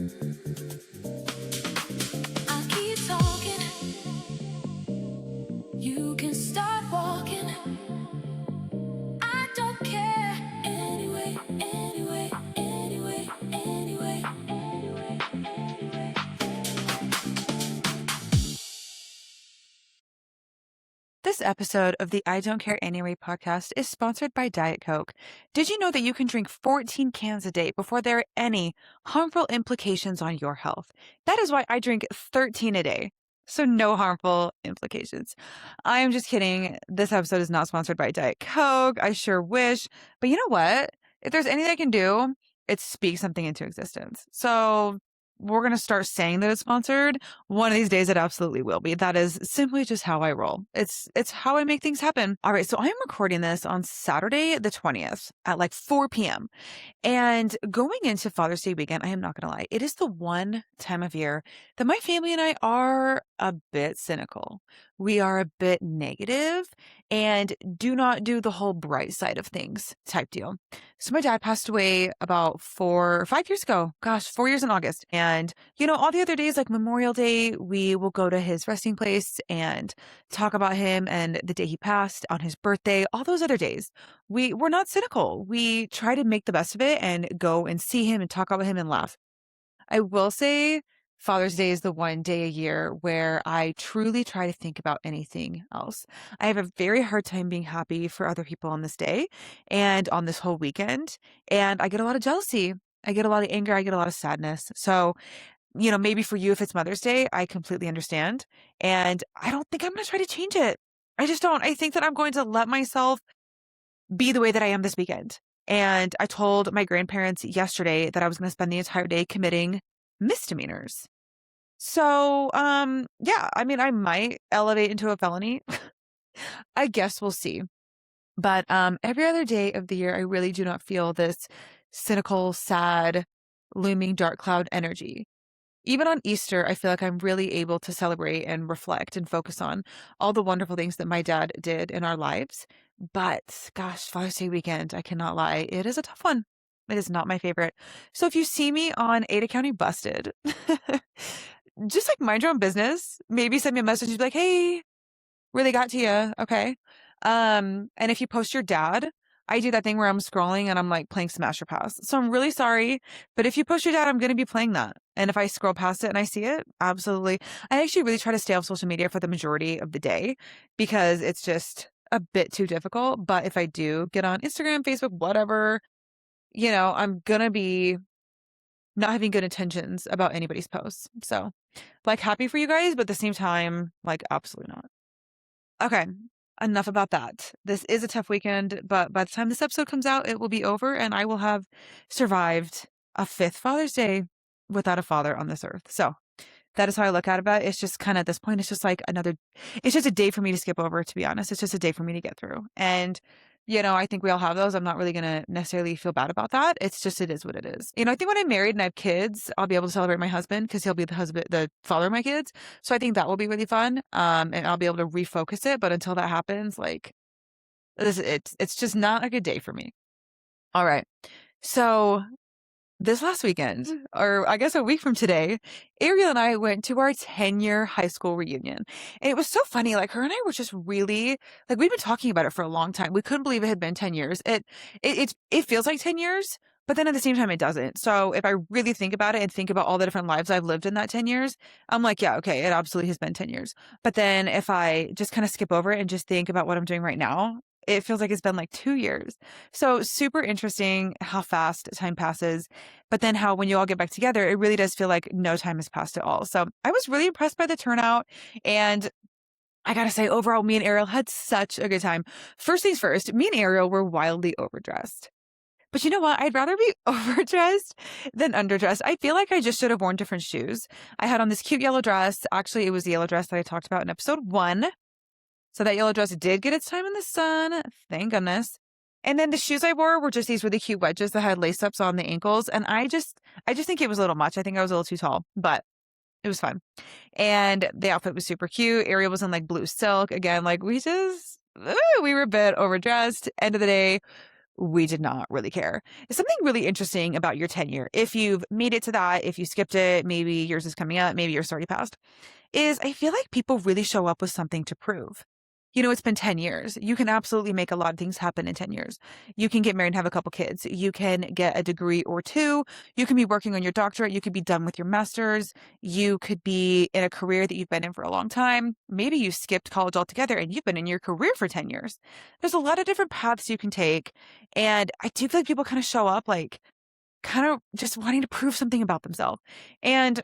I keep talking. You can start walking. I don't care. Anyway, anyway, anyway, anyway, anyway, anyway. This episode of the I Don't Care Anyway podcast is sponsored by Diet Coke. Did you know that you can drink 14 cans a day before there are any harmful implications on your health? That is why I drink 13 a day. So no harmful implications. I am just kidding. This episode is not sponsored by Diet Coke. I sure wish. But you know what? If there's anything I can do, it's speak something into existence. So we're going to start saying that it's sponsored. One of these days it absolutely will be. That is simply just how I roll. It's how I make things happen. All right. So I'm recording this on Saturday, the 20th at like 4 p.m. And going into Father's Day weekend, I am not going to lie. It is the one time of year that my family and I are a bit cynical. We are a bit negative and do not do the whole bright side of things type deal. So my dad passed away about 5 years ago. Gosh, 4 years in August. And, all the other days like Memorial Day, we will go to his resting place and talk about him and the day he passed, on his birthday, all those other days. We're not cynical. We try to make the best of it and go and see him and talk about him and laugh. I will say Father's Day is the one day a year where I truly try to think about anything else. I have a very hard time being happy for other people on this day and on this whole weekend. And I get a lot of jealousy. I get a lot of anger. I get a lot of sadness. So, maybe for you, if it's Mother's Day, I completely understand. And I don't think I'm going to try to change it. I just don't. I think that I'm going to let myself be the way that I am this weekend. And I told my grandparents yesterday that I was going to spend the entire day committing misdemeanors. So, yeah, I mean, I might elevate into a felony. I guess we'll see. But every other day of the year, I really do not feel this cynical, sad, looming dark cloud energy. Even on Easter, I feel like I'm really able to celebrate and reflect and focus on all the wonderful things that my dad did in our lives. But gosh, Father's Day weekend, I cannot lie. It is a tough one. It is not my favorite. So if you see me on Ada County Busted, just like mind your own business. Maybe send me a message and be like, hey, really got to you. Okay. And if you post your dad, I do that thing where I'm scrolling and I'm like playing Smash or Pass. So I'm really sorry. But if you post your dad, I'm going to be playing that. And if I scroll past it and I see it, absolutely. I actually really try to stay off social media for the majority of the day because it's just a bit too difficult. But if I do get on Instagram, Facebook, whatever, I'm going to be not having good intentions about anybody's posts. So like happy for you guys, but at the same time, like absolutely not. Okay. Enough about that. This is a tough weekend, but by the time this episode comes out, it will be over and I will have survived a fifth Father's Day without a father on this earth. So that is how I look at it. It's just kind of at this point, it's just like it's just a day for me to skip over, to be honest. It's just a day for me to get through. And, I think we all have those. I'm not really going to necessarily feel bad about that. It's just, it is what it is. I think when I'm married and I have kids, I'll be able to celebrate my husband because he'll be the father of my kids. So I think that will be really fun. And I'll be able to refocus it. But until that happens, like it's just not a good day for me. All right. So this last weekend, or I guess a week from today, Ariel and I went to our 10-year high school reunion. And it was so funny. Like her and I were just really, like we've been talking about it for a long time. We couldn't believe it had been 10 years. It feels like 10 years, but then at the same time it doesn't. So if I really think about it and think about all the different lives I've lived in that 10 years, I'm like, yeah, okay, it absolutely has been 10 years. But then if I just kind of skip over it and just think about what I'm doing right now, it feels like it's been like 2 years. So super interesting how fast time passes, but then how when you all get back together, it really does feel like no time has passed at all. So I was really impressed by the turnout. And I got to say, overall, me and Ariel had such a good time. First things first, me and Ariel were wildly overdressed. But you know what? I'd rather be overdressed than underdressed. I feel like I just should have worn different shoes. I had on this cute yellow dress. Actually, it was the yellow dress that I talked about in episode 1. So that yellow dress did get its time in the sun. Thank goodness. And then the shoes I wore were just these really cute wedges that had lace ups on the ankles. And I just think it was a little much. I think I was a little too tall, but it was fun. And the outfit was super cute. Ariel was in like blue silk. Again, like we were a bit overdressed. End of the day, we did not really care. Something really interesting about your tenure, if you've made it to that, if you skipped it, maybe yours is coming up, maybe yours already passed, is I feel like people really show up with something to prove. It's been 10 years. You can absolutely make a lot of things happen in 10 years. You can get married and have a couple kids. You can get a degree or two. You can be working on your doctorate. You could be done with your master's. You could be in a career that you've been in for a long time. Maybe you skipped college altogether and you've been in your career for 10 years. There's a lot of different paths you can take. And I do feel like people kind of show up like kind of just wanting to prove something about themselves. And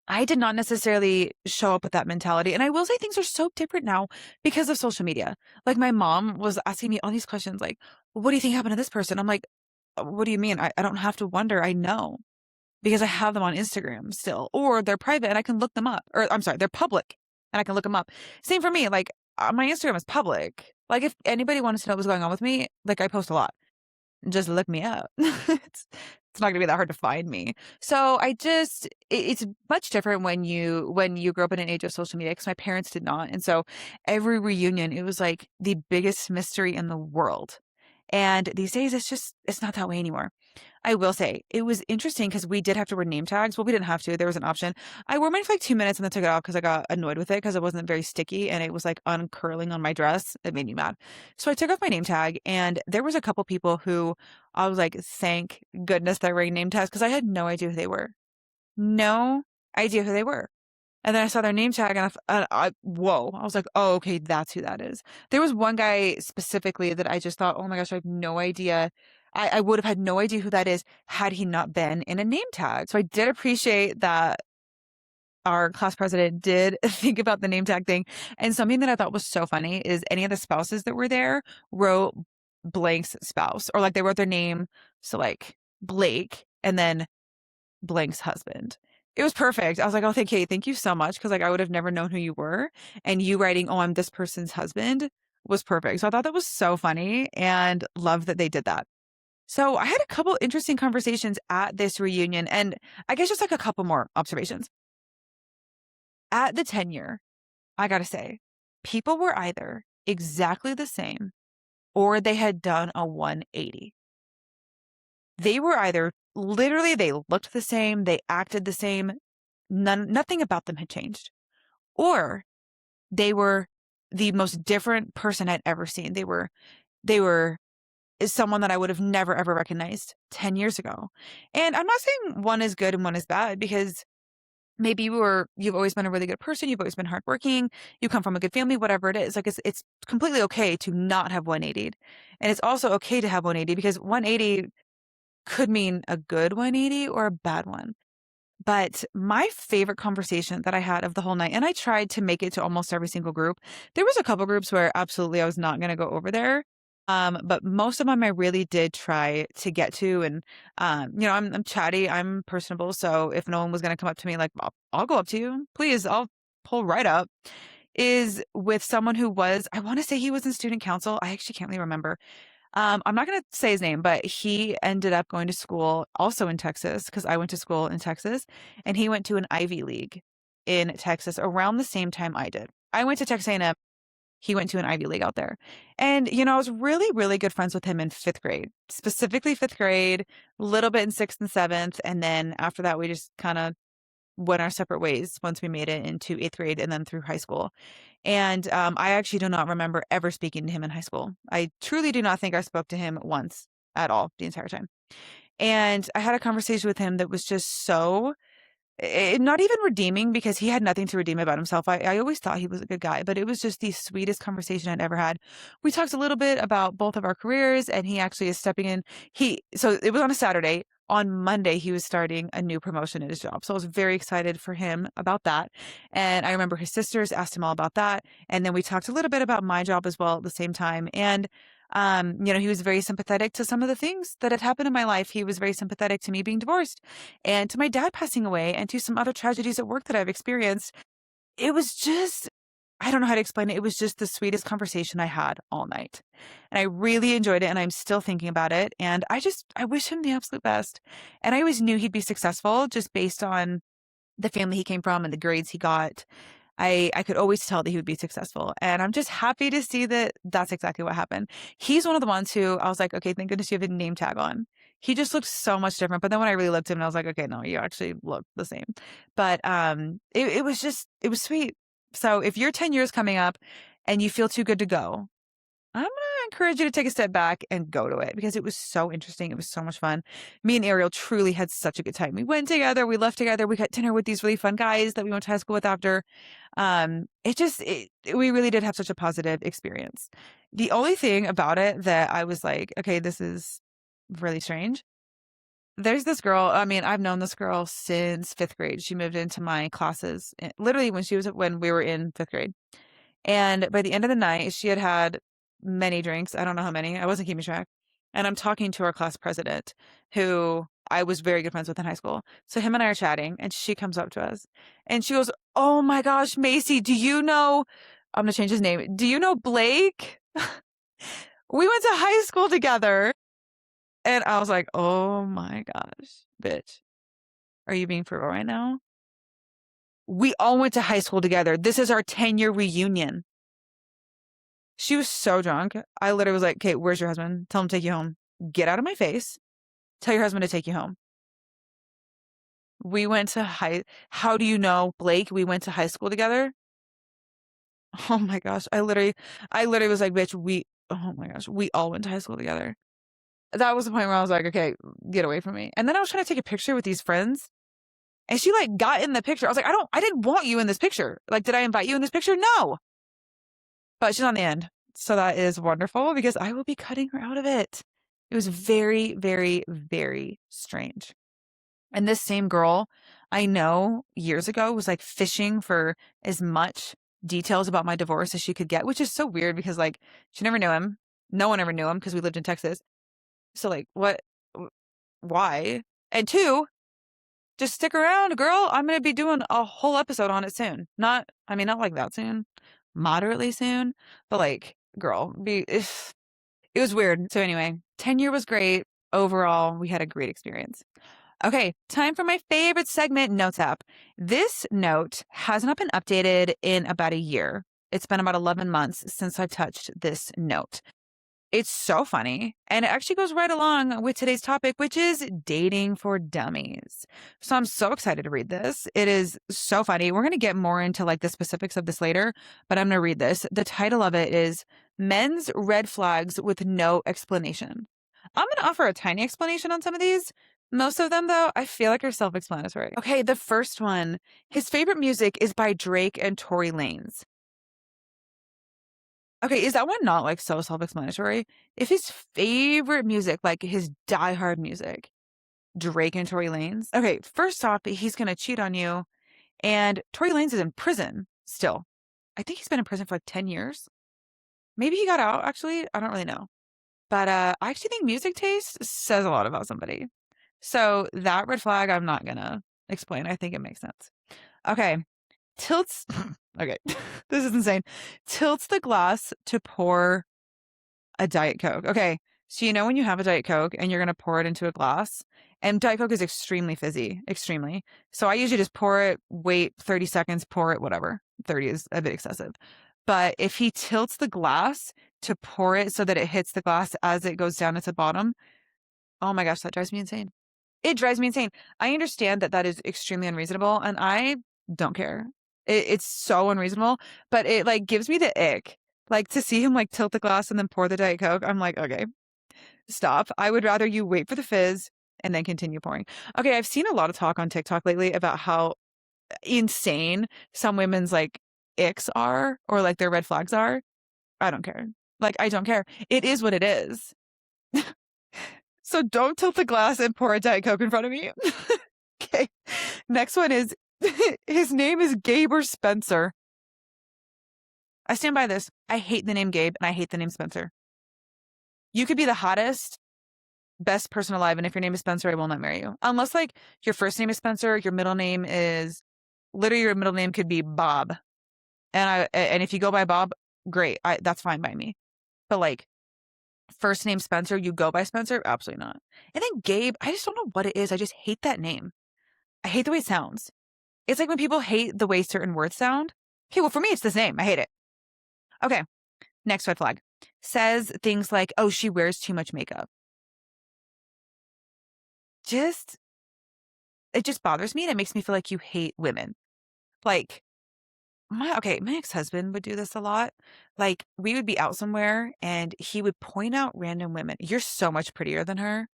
I did not necessarily show up with that mentality. And I will say things are so different now because of social media. Like my mom was asking me all these questions like, what do you think happened to this person? I'm like, what do you mean? I don't have to wonder. I know because I have them on Instagram still, or they're private and I can look them up. Or I'm sorry, they're public and I can look them up. Same for me. Like my Instagram is public. Like if anybody wanted to know what's going on with me, like I post a lot. Just look me up. It's not gonna be that hard to find me. So it's much different when you grow up in an age of social media because my parents did not. And so every reunion, it was like the biggest mystery in the world. And these days it's not that way anymore. I will say it was interesting because we did have to wear name tags. Well, we didn't have to. There was an option. I wore mine for like 2 minutes and then took it off because I got annoyed with it because it wasn't very sticky and it was like uncurling on my dress. It made me mad. So I took off my name tag and there was a couple people who I was like, thank goodness they're wearing name tags because I had no idea who they were. No idea who they were. And then I saw their name tag and whoa, I was like, oh, okay, that's who that is. There was one guy specifically that I just thought, oh my gosh, I have no idea. I would have had no idea who that is had he not been in a name tag. So I did appreciate that our class president did think about the name tag thing. And something that I thought was so funny is any of the spouses that were there wrote blank's spouse, or like they wrote their name. So like Blake and then blank's husband. It was perfect. I was like, oh, thank you so much. Cause like I would have never known who you were. And you writing, oh, I'm this person's husband was perfect. So I thought that was so funny and love that they did that. So I had a couple interesting conversations at this reunion and I guess just like a couple more observations. At the tenure, I gotta say, people were either exactly the same or they had done a 180. They were either literally they looked the same, they acted the same, nothing about them had changed. Or they were the most different person I'd ever seen. They were someone that I would have never ever recognized 10 years ago. And I'm not saying one is good and one is bad because maybe you've always been a really good person, you've always been hardworking, you come from a good family, whatever it is. Like it's completely okay to not have 180. And it's also okay to have 180 because 180 could mean a good 180 or a bad one. But my favorite conversation that I had of the whole night, and I tried to make it to almost every single group. There was a couple groups where absolutely I was not going to go over there. But most of them I really did try to get to. And, I'm chatty, I'm personable. So if no one was going to come up to me, like, I'll go up to you, please, I'll pull right up, is with someone who I want to say he was in student council. I actually can't really remember. I'm not going to say his name, but he ended up going to school also in Texas because I went to school in Texas and he went to an Ivy League in Texas around the same time I did. I went to Texas A&M. He went to an Ivy League out there. And, I was really, really good friends with him in fifth grade, specifically fifth grade, a little bit in sixth and seventh. And then after that, we just kind of went our separate ways once we made it into eighth grade and then through high school. And I actually do not remember ever speaking to him in high school. I truly do not think I spoke to him once at all the entire time. And I had a conversation with him that was just so not even redeeming because he had nothing to redeem about himself. I always thought he was a good guy, but it was just the sweetest conversation I'd ever had. We talked a little bit about both of our careers and he actually is stepping in. So it was on a Saturday. On Monday, he was starting a new promotion in his job. So I was very excited for him about that. And I remember his sisters asked him all about that. And then we talked a little bit about my job as well at the same time. And he was very sympathetic to some of the things that had happened in my life. He was very sympathetic to me being divorced and to my dad passing away and to some other tragedies at work that I've experienced. It was just, I don't know how to explain it. It was just the sweetest conversation I had all night. And I really enjoyed it and I'm still thinking about it. And I wish him the absolute best. And I always knew he'd be successful just based on the family he came from and the grades he got. I could always tell that he would be successful. And I'm just happy to see that that's exactly what happened. He's one of the ones who I was like, okay, thank goodness you have a name tag on. He just looked so much different. But then when I really looked at him, I was like, okay, no, you actually look the same. But it was sweet. So if you're 10 years coming up and you feel too good to go, I'm going to encourage you to take a step back and go to it because it was so interesting. It was so much fun. Me and Ariel truly had such a good time. We went together, we left together, we got dinner with these really fun guys that we went to high school with after. We really did have such a positive experience. The only thing about it that I was like, okay, this is really strange. There's this girl. I mean, I've known this girl since 5th grade. She moved into my classes literally when we were in 5th grade. And by the end of the night, she had many drinks. I don't know how many. I wasn't keeping track. And I'm talking to our class president, who I was very good friends with in high school. So him and I are chatting, and she comes up to us and she goes, "Oh my gosh, Maycee, do you know?" I'm going to change his name. "Do you know Blake? We went to high school together." And I was like, "Oh my gosh, bitch. Are you being for real right now? We all went to high school together. This is our 10-year reunion." She was so drunk. I literally was like, "Okay, where's your husband? Tell him to take you home. Get out of my face. Tell your husband to take you home." We went to How do you know, Blake? We went to high school together. Oh my gosh. I literally was like, "Bitch, oh my gosh, we all went to high school together." That was the point where I was like, "Okay, get away from me." And then I was trying to take a picture with these friends, and she like got in the picture. I was like, I didn't want you in this picture. Like, did I invite you in this picture? No. But she's on the end. So that is wonderful because I will be cutting her out of it. It was very, very, very strange. And this same girl I know years ago was like fishing for as much details about my divorce as she could get, which is so weird because like she never knew him. No one ever knew him because we lived in Texas. So like why? And two, just stick around, girl. I'm going to be doing a whole episode on it soon. Not like that soon, moderately soon, but like, girl, it was weird. So anyway, 10-year was great. Overall, we had a great experience. Okay, time for my favorite segment, Notes app. This note has not been updated in about a year. It's been about 11 months since I've touched this note. It's so funny, and it actually goes right along with today's topic, which is dating for dummies. So I'm so excited to read this. It is so funny. We're going to get more into like the specifics of this later, but I'm going to read this. The title of it is Men's Red Flags with No Explanation. I'm going to offer a tiny explanation on some of these. Most of them, though, I feel like are self-explanatory. Okay, the first one. His favorite music is by Drake and Tory Lanez. Okay, is that one not like so self-explanatory? If his favorite music, like his diehard music, Drake and Tory Lanez. Okay, first off, he's gonna cheat on you, and Tory Lanez is in prison still. I think he's been in prison for like 10 years. Maybe he got out, actually. I don't really know. But I actually think music taste says a lot about somebody. So that red flag, I'm not gonna explain. I think it makes sense. Okay. Tilts. Okay. This is insane. Tilts the glass to pour a Diet Coke. Okay. So, when you have a Diet Coke and you're going to pour it into a glass, and Diet Coke is extremely fizzy, extremely. So I usually just pour it, wait 30 seconds, pour it, whatever. 30 is a bit excessive. But if he tilts the glass to pour it so that it hits the glass as it goes down at the bottom, oh my gosh, that drives me insane. It drives me insane. I understand that is extremely unreasonable, and I don't care. It's so unreasonable, but it like gives me the ick. Like to see him like tilt the glass and then pour the Diet Coke. I'm like, okay, stop. I would rather you wait for the fizz and then continue pouring. Okay, I've seen a lot of talk on TikTok lately about how insane some women's like icks are or like their red flags are. I don't care. Like, I don't care. It is what it is. So don't tilt the glass and pour a Diet Coke in front of me. Okay. Next one is, his name is Gabe or Spencer. I stand by this. I hate the name Gabe and I hate the name Spencer. You could be the hottest, best person alive, and if your name is Spencer, I will not marry you. Unless like your first name is Spencer, your middle name is, literally your middle name could be Bob. And if you go by Bob, great. That's fine by me. But like, first name Spencer, you go by Spencer? Absolutely not. And then Gabe, I just don't know what it is. I just hate that name. I hate the way it sounds. It's like when people hate the way certain words sound. Okay, well, for me, it's the same. I hate it. Okay, next red flag. Says things like, oh, she wears too much makeup. It just bothers me and it makes me feel like you hate women. Like, my ex-husband would do this a lot. Like, we would be out somewhere and he would point out random women. You're so much prettier than her.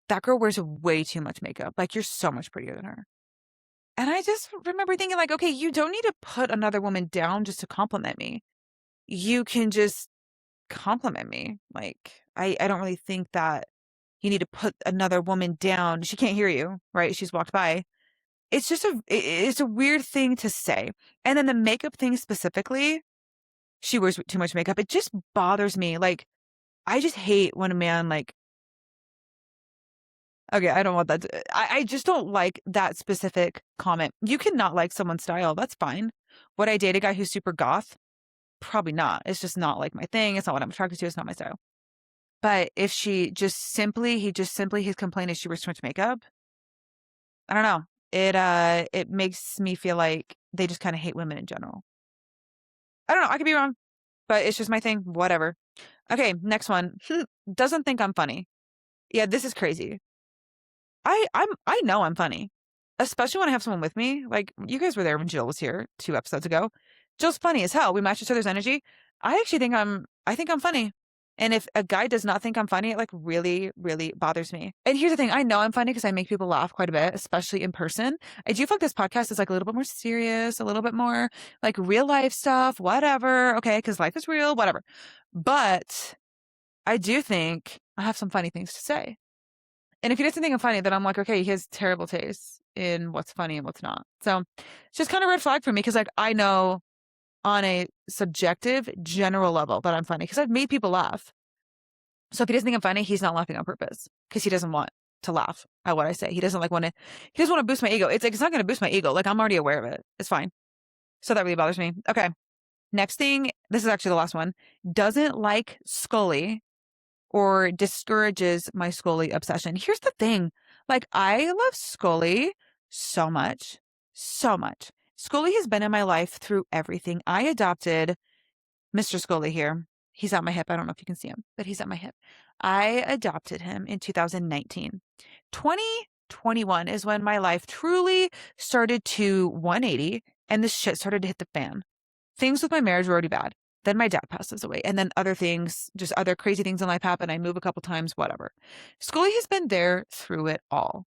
That girl wears way too much makeup. Like, you're so much prettier than her. And I just remember thinking, like, okay, you don't need to put another woman down just to compliment me. You can just compliment me. Like, I don't really think that you need to put another woman down. She can't hear you, right? She's walked by. It's just it's a weird thing to say. And then the makeup thing specifically, she wears too much makeup. It just bothers me. Like, I just hate when a man, like, okay, I don't want that. I just don't like that specific comment. You cannot like someone's style. That's fine. Would I date a guy who's super goth? Probably not. It's just not like my thing. It's not what I'm attracted to. It's not my style. But if his complaint is she wears too much makeup. I don't know. It makes me feel like they just kind of hate women in general. I don't know. I could be wrong, but it's just my thing. Whatever. Okay, next one. Doesn't think I'm funny. Yeah, this is crazy. I know I'm funny, especially when I have someone with me. Like, you guys were there when Jill was here 2 episodes ago. Jill's funny as hell. We match each other's energy. I actually think I'm funny. And if a guy does not think I'm funny, it like really, really bothers me. And here's the thing. I know I'm funny because I make people laugh quite a bit, especially in person. I do feel like this podcast is like a little bit more serious, a little bit more like real life stuff, whatever. Okay. Because life is real, whatever. But I do think I have some funny things to say. And if he doesn't think I'm funny, then I'm like, okay, he has terrible taste in what's funny and what's not. So it's just kind of red flag for me because, like, I know on a subjective, general level that I'm funny because I've made people laugh. So if he doesn't think I'm funny, he's not laughing on purpose because he doesn't want to laugh at what I say. He doesn't want to boost my ego. It's like, it's not going to boost my ego. Like, I'm already aware of it. It's fine. So that really bothers me. Okay. Next thing, this is actually the last one. Doesn't like Scully or discourages my Scully obsession. Here's the thing. Like, I love Scully so much, so much. Scully has been in my life through everything. I adopted Mr. Scully here. He's at my hip. I don't know if you can see him, but he's at my hip. I adopted him in 2019. 2021 is when my life truly started to 180 and the shit started to hit the fan. Things with my marriage were already bad. Then my dad passes away. And then other things, just other crazy things in life happen. I move a couple times, whatever. Scully has been there through it all.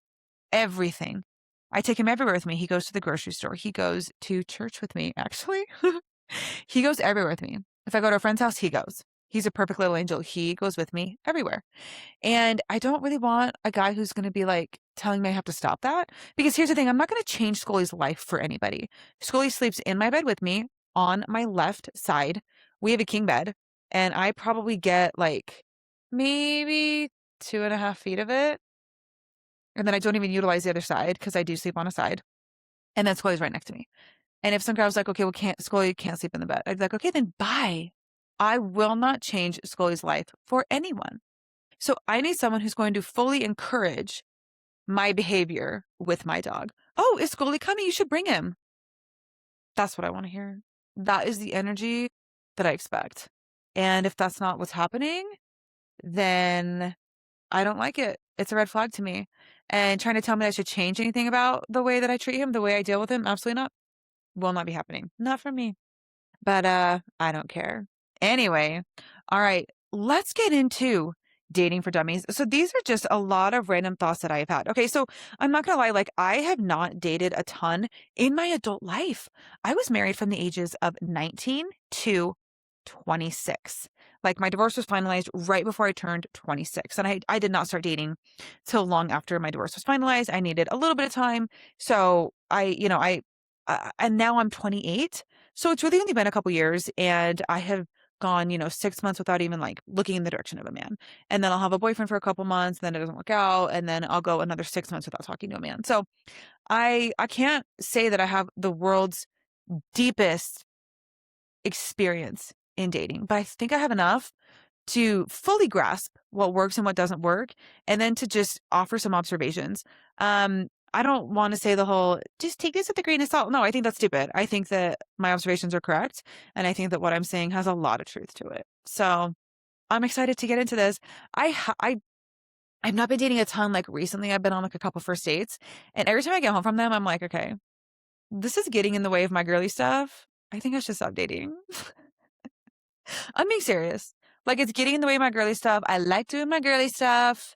Everything. I take him everywhere with me. He goes to the grocery store. He goes to church with me, actually. He goes everywhere with me. If I go to a friend's house, he goes. He's a perfect little angel. He goes with me everywhere. And I don't really want a guy who's going to be like telling me I have to stop that. Because here's the thing. I'm not going to change Scully's life for anybody. Scully sleeps in my bed with me on my left side. We have a king bed. And I probably get like maybe 2.5 feet of it. And then I don't even utilize the other side because I do sleep on a side. And then Scully's right next to me. And if some guy was like, okay, well, Scully can't sleep in the bed. I'd be like, okay, then bye. I will not change Scully's life for anyone. So I need someone who's going to fully encourage my behavior with my dog. Oh, is Scully coming? You should bring him. That's what I want to hear. That is the energy that I expect. And if that's not what's happening, then I don't like it. It's a red flag to me. And trying to tell me I should change anything about the way that I treat him, the way I deal with him, absolutely not. Will not be happening. Not for me. But I don't care. Anyway, all right, let's get into dating for dummies. So these are just a lot of random thoughts that I have had. Okay, so I'm not gonna lie, like, I have not dated a ton in my adult life. I was married from the ages of 19 to 26. Like, my divorce was finalized right before I turned 26. And I did not start dating till long after my divorce was finalized. I needed a little bit of time. So and now I'm 28. So it's really only been a couple years and I have gone, 6 months without even like looking in the direction of a man. And then I'll have a boyfriend for a couple months, then it doesn't work out. And then I'll go another 6 months without talking to a man. So I can't say that I have the world's deepest experience in dating, but I think I have enough to fully grasp what works and what doesn't work, and then to just offer some observations. I don't want to say the whole, just take this with a grain of salt. No, I think that's stupid. I think that my observations are correct. And I think that what I'm saying has a lot of truth to it. So I'm excited to get into this. I've not been dating a ton. Like recently I've been on like a couple first dates. And every time I get home from them, I'm like, okay, this is getting in the way of my girly stuff. I think I should stop dating. I'm being serious. Like it's getting in the way of my girly stuff. I like doing my girly stuff.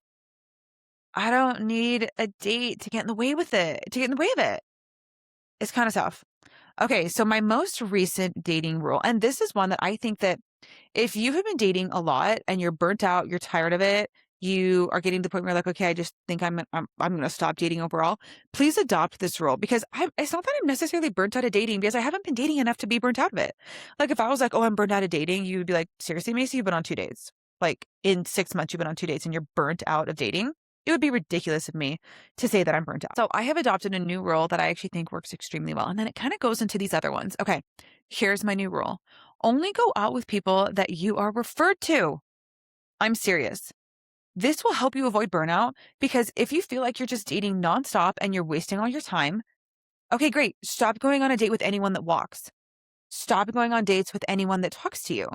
I don't need a date to get in the way with it, to get in the way of it. It's kind of tough. Okay, so my most recent dating rule, and this is one that I think that if you have been dating a lot and you're burnt out, you're tired of it, you are getting to the point where you're like, okay, I just think I'm going to stop dating overall. Please adopt this rule because it's not that I'm necessarily burnt out of dating because I haven't been dating enough to be burnt out of it. Like if I was like, oh, I'm burnt out of dating, you would be like, seriously, Maycee, you've been on 2 dates. Like in 6 months, you've been on 2 dates and you're burnt out of dating. It would be ridiculous of me to say that I'm burnt out. So I have adopted a new rule that I actually think works extremely well. And then it kind of goes into these other ones. Okay, here's my new rule. Only go out with people that you are referred to. I'm serious. This will help you avoid burnout because if you feel like you're just dating nonstop and you're wasting all your time, okay, great. Stop going on a date with anyone that walks. Stop going on dates with anyone that talks to you.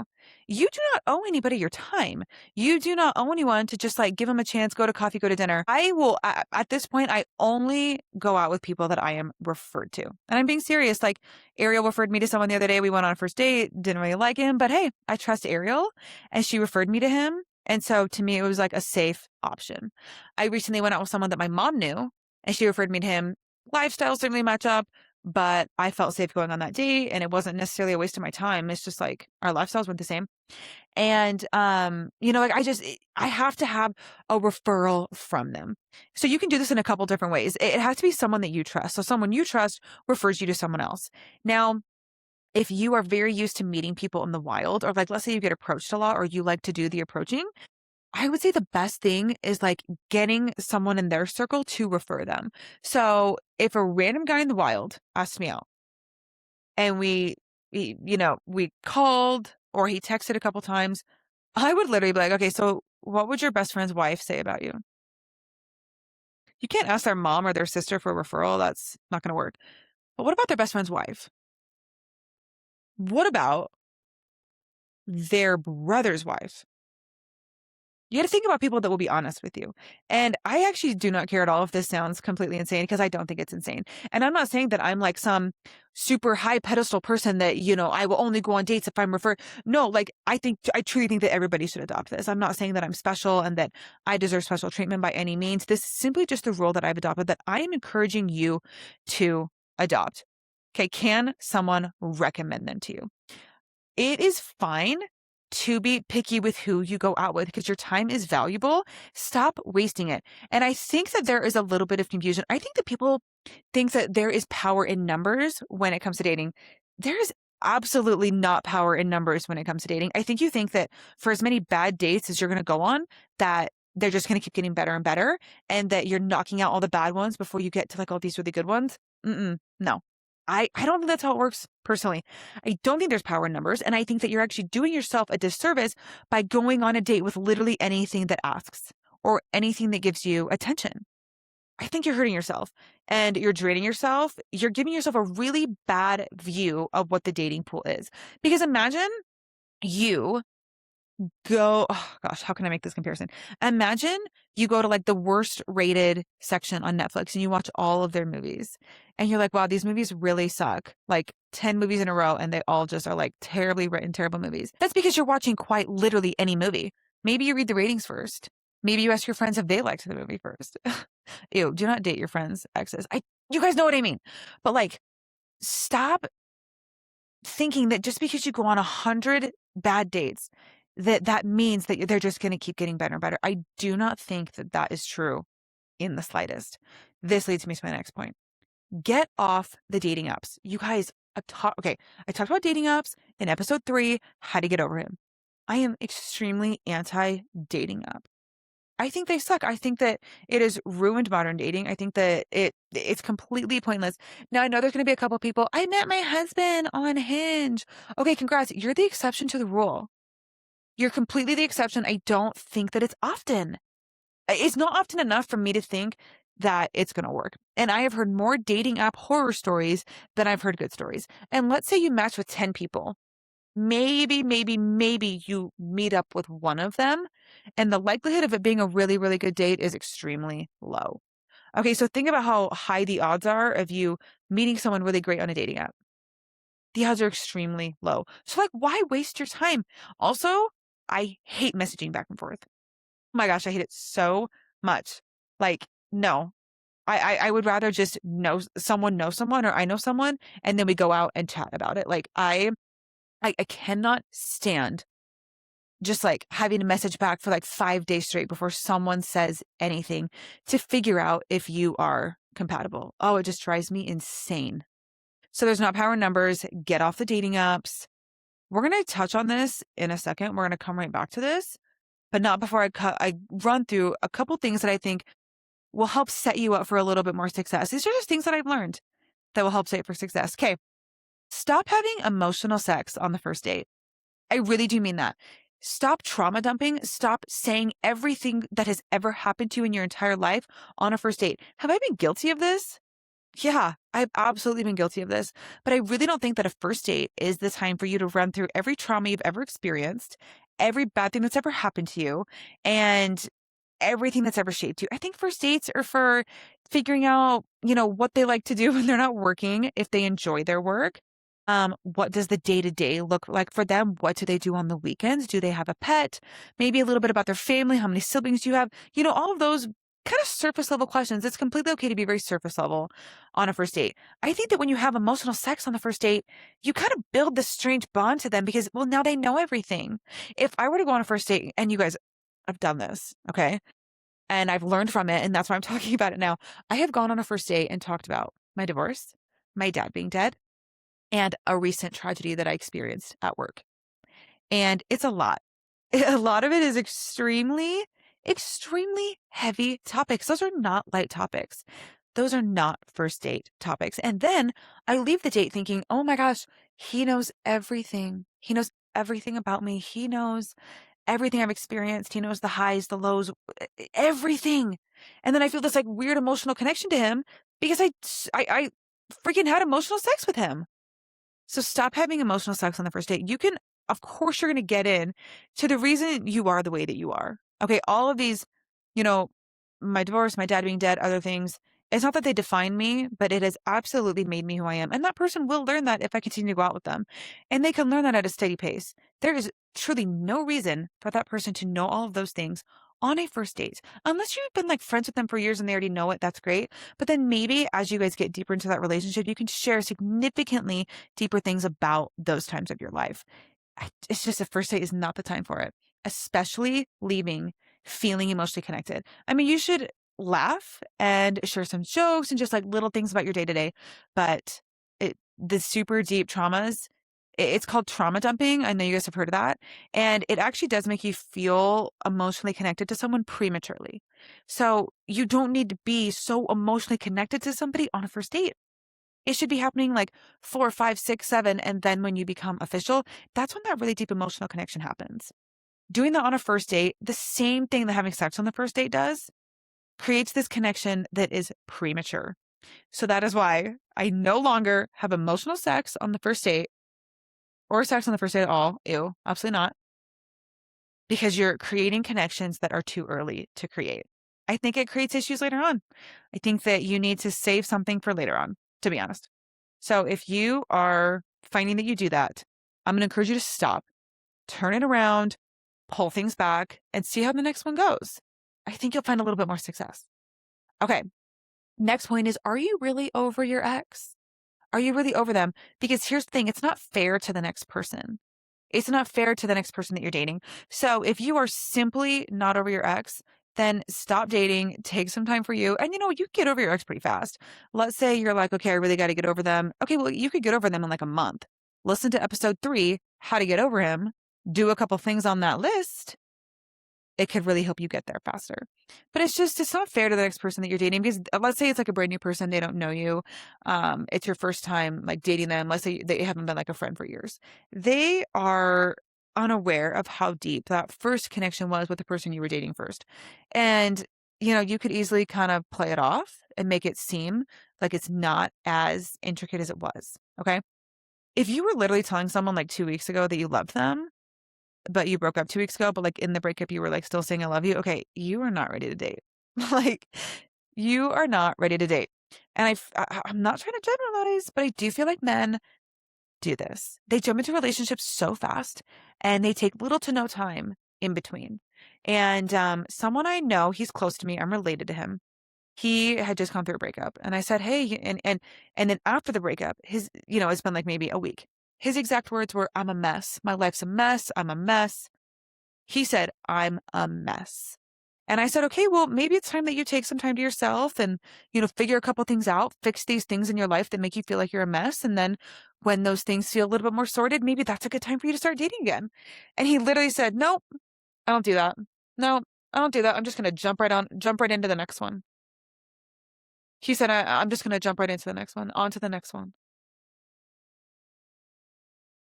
You do not owe anybody your time. You do not owe anyone to just like give them a chance, go to coffee, go to dinner. I will, at this point, I only go out with people that I am referred to. And I'm being serious. Like Ariel referred me to someone the other day. We went on a first date, didn't really like him, but hey, I trust Ariel and she referred me to him. And so to me, it was like a safe option. I recently went out with someone that my mom knew and she referred me to him. Lifestyles certainly match up. But I felt safe going on that date and it wasn't necessarily a waste of my time. It's just like our lifestyles weren't the same. And, like I have to have a referral from them. So you can do this in a couple different ways. It has to be someone that you trust. So someone you trust refers you to someone else. Now, if you are very used to meeting people in the wild, or like, let's say you get approached a lot or you like to do the approaching, I would say the best thing is like getting someone in their circle to refer them. So if a random guy in the wild asked me out and we called or he texted a couple times, I would literally be like, okay, so what would your best friend's wife say about you? You can't ask their mom or their sister for a referral. That's not going to work. But what about their best friend's wife? What about their brother's wife? You got to think about people that will be honest with you. And I actually do not care at all if this sounds completely insane because I don't think it's insane. And I'm not saying that I'm like some super high pedestal person that, I will only go on dates if I'm referred. No, like I truly think that everybody should adopt this. I'm not saying that I'm special and that I deserve special treatment by any means. This is simply just the rule that I've adopted that I am encouraging you to adopt. Okay. Can someone recommend them to you? It is fine to be picky with who you go out with because your time is valuable. Stop wasting it. And I think that there is a little bit of confusion. I think that people think that there is power in numbers when it comes to dating. There is absolutely not power in numbers when it comes to dating. I think you think that for as many bad dates as you're going to go on, that they're just going to keep getting better and better and that you're knocking out all the bad ones before you get to like all these really good ones. No. I don't think that's how it works personally. I don't think there's power in numbers. And I think that you're actually doing yourself a disservice by going on a date with literally anything that asks or anything that gives you attention. I think you're hurting yourself and you're draining yourself. You're giving yourself a really bad view of what the dating pool is. Because imagine you go, oh gosh, how can I make this comparison? Imagine you go to like the worst rated section on Netflix and you watch all of their movies and you're like, wow, these movies really suck. Like 10 movies in a row and they all just are like terribly written, terrible movies. That's because you're watching quite literally any movie. Maybe you read the ratings first. Maybe you ask your friends if they liked the movie first. Ew, do not date your friends' exes. You guys know what I mean. But like, stop thinking that just because you go on 100 bad dates, that means that they're just going to keep getting better and better. I do not think that that is true in the slightest. This leads me to my next point. Get off the dating apps. You guys, I talked about dating apps in episode 3, how to get over him. I am extremely anti-dating app. I think they suck. I think that it has ruined modern dating. I think that it's completely pointless. Now, I know there's going to be a couple of people, I met my husband on Hinge. Okay, congrats. You're the exception to the rule. You're completely the exception. I don't think that it's often. It's not often enough for me to think that it's going to work. And I have heard more dating app horror stories than I've heard good stories. And let's say you match with 10 people. Maybe you meet up with one of them, and the likelihood of it being a really, really good date is extremely low. Okay, so think about how high the odds are of you meeting someone really great on a dating app. The odds are extremely low. So, like, why waste your time? Also, I hate messaging back and forth. Oh my gosh, I hate it so much. Like, no, I would rather just know someone, or I know someone, and then we go out and chat about it. Like, I cannot stand just like having a message back for like 5 days straight before someone says anything to figure out if you are compatible. Oh, it just drives me insane. So there's not power in numbers. Get off the dating apps. We're going to touch on this in a second. We're going to come right back to this, but not before I run through a couple things that I think will help set you up for a little bit more success. These are just things that I've learned that will help set you for success. Okay. Stop having emotional sex on the first date. I really do mean that. Stop trauma dumping. Stop saying everything that has ever happened to you in your entire life on a first date. Have I been guilty of this? Yeah, I've absolutely been guilty of this. But I really don't think that a first date is the time for you to run through every trauma you've ever experienced, every bad thing that's ever happened to you, and everything that's ever shaped you. I think first dates are for figuring out, what they like to do when they're not working, if they enjoy their work. What does the day-to-day look like for them? What do they do on the weekends? Do they have a pet? Maybe a little bit about their family. How many siblings do you have? All of those kind of surface level questions. It's completely okay to be very surface level on a first date. I think that when you have emotional sex on the first date, you kind of build this strange bond to them because, well, now they know everything. If I were to go on a first date, and you guys, I've done this, okay? And I've learned from it, and that's why I'm talking about it now. I have gone on a first date and talked about my divorce, my dad being dead, and a recent tragedy that I experienced at work. And it's a lot. A lot of it is extremely, extremely heavy topics. Those are not light topics. Those are not first date topics. And then I leave the date thinking, oh my gosh, he knows everything. He knows everything about me. He knows everything I've experienced. He knows the highs, the lows, everything. And then I feel this like weird emotional connection to him because I freaking had emotional sex with him. So stop having emotional sex on the first date. You can, of course, you're going to get in to the reason you are the way that you are. Okay. All of these, you know, my divorce, my dad being dead, other things. It's not that they define me, but it has absolutely made me who I am. And that person will learn that if I continue to go out with them. And they can learn that at a steady pace. There is truly no reason for that person to know all of those things on a first date. Unless you've been like friends with them for years and they already know it, that's great. But then maybe as you guys get deeper into that relationship, you can share significantly deeper things about those times of your life. It's just a first date is not the time for it, especially leaving feeling emotionally connected. I mean, you should laugh and share some jokes and just like little things about your day to day, but the super deep traumas, it's called trauma dumping. I know you guys have heard of that. And it actually does make you feel emotionally connected to someone prematurely. So you don't need to be so emotionally connected to somebody on a first date. It should be happening like 4, 5, 6, 7. And then when you become official, that's when that really deep emotional connection happens. Doing that on a first date, the same thing that having sex on the first date does, creates this connection that is premature. So that is why I no longer have emotional sex on the first date or sex on the first date at all. Ew, absolutely not. Because you're creating connections that are too early to create. I think it creates issues later on. I think that you need to save something for later on, to be honest. So if you are finding that you do that, I'm going to encourage you to stop, turn it around, pull things back, and see how the next one goes. I think you'll find a little bit more success. Okay. Next point is, are you really over your ex? Are you really over them? Because here's the thing, it's not fair to the next person. It's not fair to the next person that you're dating. So if you are simply not over your ex, then stop dating, take some time for you. And you get over your ex pretty fast. Let's say you're like, okay, I really got to get over them. Okay, well, you could get over them in like a month. Listen to episode 3, how to get over him. Do a couple things on that list. It could really help you get there faster. But it's not fair to the next person that you're dating because let's say it's like a brand new person. They don't know you. It's your first time like dating them. Let's say they haven't been like a friend for years. They are unaware of how deep that first connection was with the person you were dating first. And you could easily kind of play it off and make it seem like it's not as intricate as it was. Okay. If you were literally telling someone like 2 weeks ago that you loved them, but you broke up 2 weeks ago, but like in the breakup, you were like still saying, I love you. Okay. You are not ready to date. Like, you are not ready to date. And I'm not trying to generalize, but I do feel like men do this. They jump into relationships so fast and they take little to no time in between. And someone I know, he's close to me. I'm related to him. He had just gone through a breakup, and I said, "Hey," and then after the breakup, it's been like maybe a week. His exact words were, "I'm a mess. My life's a mess. I'm a mess." He said, "I'm a mess." And I said, okay, well, maybe it's time that you take some time to yourself and, figure a couple things out, fix these things in your life that make you feel like you're a mess. And then when those things feel a little bit more sorted, maybe that's a good time for you to start dating again. And he literally said, nope, I don't do that. No, I don't do that. I'm just going to jump right into the next one. He said, I'm just going to jump right into the next one, on to the next one.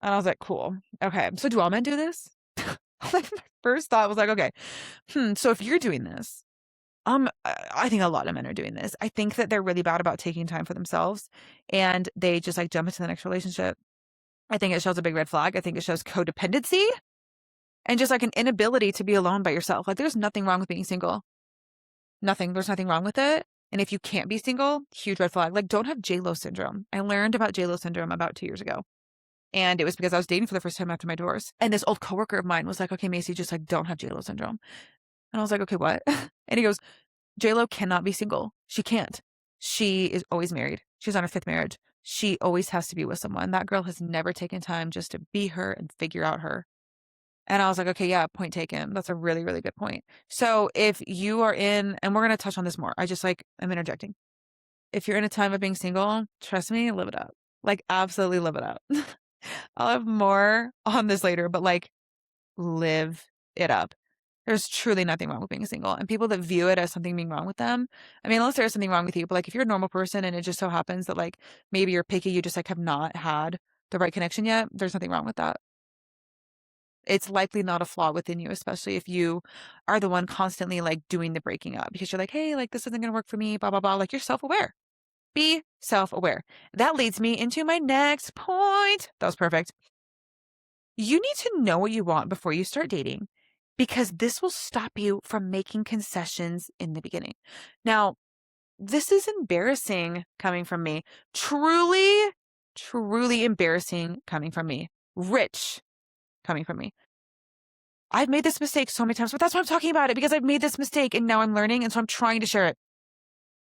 And I was like, cool. Okay. So do all men do this? Like my first thought was like, okay, so if you're doing this, I think a lot of men are doing this. I think that they're really bad about taking time for themselves and they just like jump into the next relationship. I think it shows a big red flag. I think it shows codependency and just like an inability to be alone by yourself. Like there's nothing wrong with being single. Nothing. There's nothing wrong with it. And if you can't be single, huge red flag. Like don't have J-Lo syndrome. I learned about J-Lo syndrome about 2 years ago. And it was because I was dating for the first time after my divorce. And this old coworker of mine was like, okay, Maycee, just like don't have J-Lo syndrome. And I was like, okay, what? And he goes, J-Lo cannot be single. She can't. She is always married. She's on her 5th marriage. She always has to be with someone. That girl has never taken time just to be her and figure out her. And I was like, okay, yeah, point taken. That's a really, really good point. So if you are in, and we're going to touch on this more, I'm interjecting. If you're in a time of being single, trust me, live it up. Like absolutely live it up. I'll have more on this later, but like live it up. There's truly nothing wrong with being single. And people that view it as something being wrong with them, I mean, unless there's something wrong with you, but like if you're a normal person and it just so happens that like maybe you're picky, you just like have not had the right connection yet, there's nothing wrong with that. It's likely not a flaw within you, especially if you are the one constantly like doing the breaking up because you're like, hey, like this isn't going to work for me, blah, blah, blah. Like you're self-aware. Be self-aware. That leads me into my next point. That was perfect. You need to know what you want before you start dating because this will stop you from making concessions in the beginning. Now, this is embarrassing coming from me. Truly, truly embarrassing coming from me. Rich coming from me. I've made this mistake so many times, but that's why I'm talking about it because I've made this mistake and now I'm learning. And so I'm trying to share it.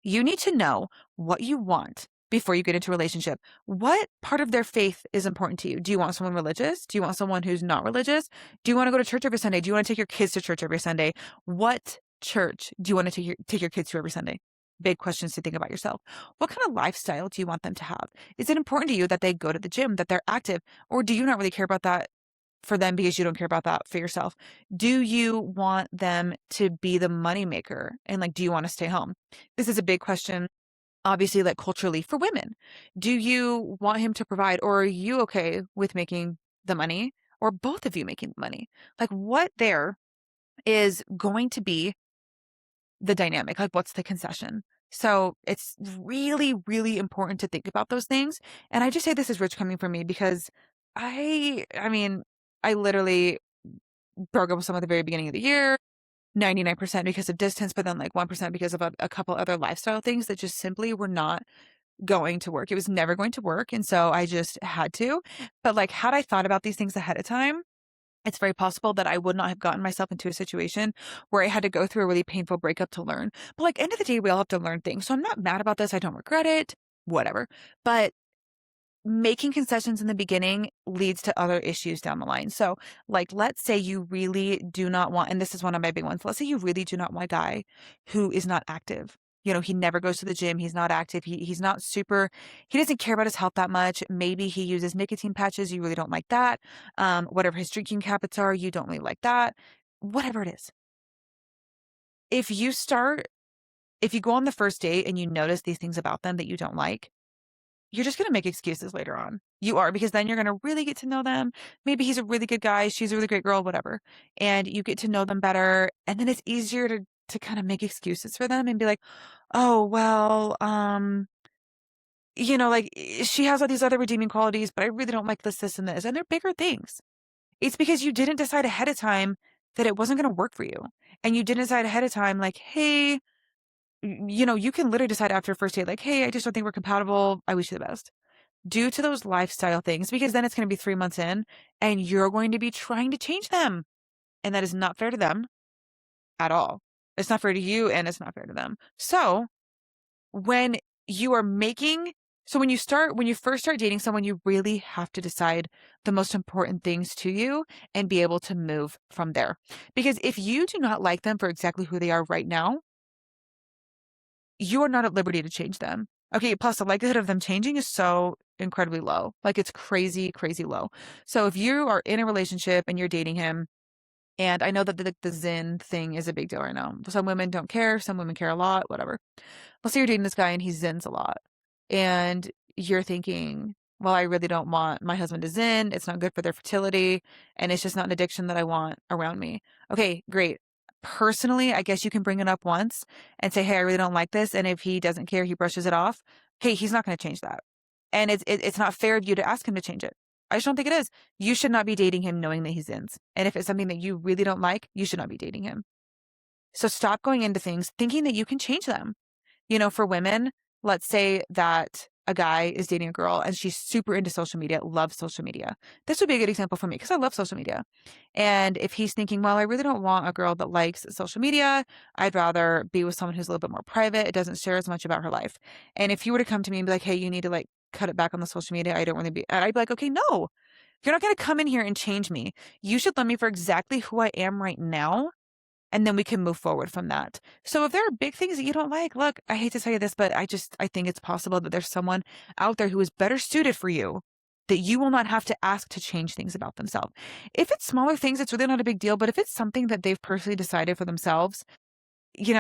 You need to know what you want before you get into a relationship. What part of their faith is important to you? Do you want someone religious? Do you want someone who's not religious? Do you want to go to church every Sunday? Do you want to take your kids to church every Sunday? What church do you want to take your kids to every Sunday? Big questions to think about yourself. What kind of lifestyle do you want them to have? Is it important to you that they go to the gym, that they're active? Or do you not really care about that for them because you don't care about that for yourself? Do you want them to be the moneymaker? And like, do you want to stay home? This is a big question, obviously, like culturally for women. Do you want him to provide, or are you okay with making the money, or both of you making the money? Like, what there is going to be the dynamic? Like, what's the concession? So it's really, really important to think about those things. And I just say this is rich coming from me because I mean, I literally broke up with someone at the very beginning of the year, 99% because of distance, but then like 1% because of a couple other lifestyle things that just simply were not going to work. It was never going to work. And so I just had to. But like, had I thought about these things ahead of time, it's very possible that I would not have gotten myself into a situation where I had to go through a really painful breakup to learn. But like, end of the day, we all have to learn things. So I'm not mad about this. I don't regret it, whatever. But making concessions in the beginning leads to other issues down the line. So like, let's say you really do not want, and this is one of my big ones. Let's say you really do not want a guy who is not active. He never goes to the gym. He's not active. He's not super, he doesn't care about his health that much. Maybe he uses nicotine patches. You really don't like that. Whatever his drinking habits are, you don't really like that. Whatever it is. If you go on the first date and you notice these things about them that you don't like, you're just going to make excuses later on. You are, because then you're going to really get to know them. Maybe he's a really good guy. She's a really great girl, whatever. And you get to know them better. And then it's easier to to kind of make excuses for them and be like, oh, well, like she has all these other redeeming qualities, but I really don't like this, and this. And they're bigger things. It's because you didn't decide ahead of time that it wasn't going to work for you. And you didn't decide ahead of time, like, hey, you can literally decide after first date, like, hey, I just don't think we're compatible. I wish you the best. Due to those lifestyle things, because then it's going to be 3 months in and you're going to be trying to change them. And that is not fair to them at all. It's not fair to you and it's not fair to them. So when you are making, so when you first start dating someone, you really have to decide the most important things to you and be able to move from there. Because if you do not like them for exactly who they are right now, you are not at liberty to change them. Okay, plus the likelihood of them changing is so incredibly low. Like it's crazy, crazy low. So if you are in a relationship and you're dating him, and I know that the Zen thing is a big deal right now. Some women don't care, some women care a lot, whatever. Let's say you're dating this guy and he Zens a lot. And you're thinking, well, I really don't want my husband to Zen. It's not good for their fertility. And it's just not an addiction that I want around me. Okay, great. Personally, I guess you can bring it up once and say, hey, I really don't like this. And if he doesn't care, he brushes it off. Hey, he's not going to change that. And it's not fair of you to ask him to change it. I just don't think it is. You should not be dating him knowing that he's Zens. And if it's something that you really don't like, you should not be dating him. So stop going into things thinking that you can change them. For women, let's say that a guy is dating a girl and she's super into social media, loves social media. This would be a good example for me because I love social media. And if he's thinking, well, I really don't want a girl that likes social media, I'd rather be with someone who's a little bit more private. It doesn't share as much about her life. And if he were to come to me and be like, hey, you need to like cut it back on the social media, I don't really be, and I'd be like, okay, no, you're not going to come in here and change me. You should love me for exactly who I am right now. And then we can move forward from that. So if there are big things that you don't like, look, I hate to tell you this, but I think it's possible that there's someone out there who is better suited for you, that you will not have to ask to change things about themselves. If it's smaller things, it's really not a big deal. But if it's something that they've personally decided for themselves, it's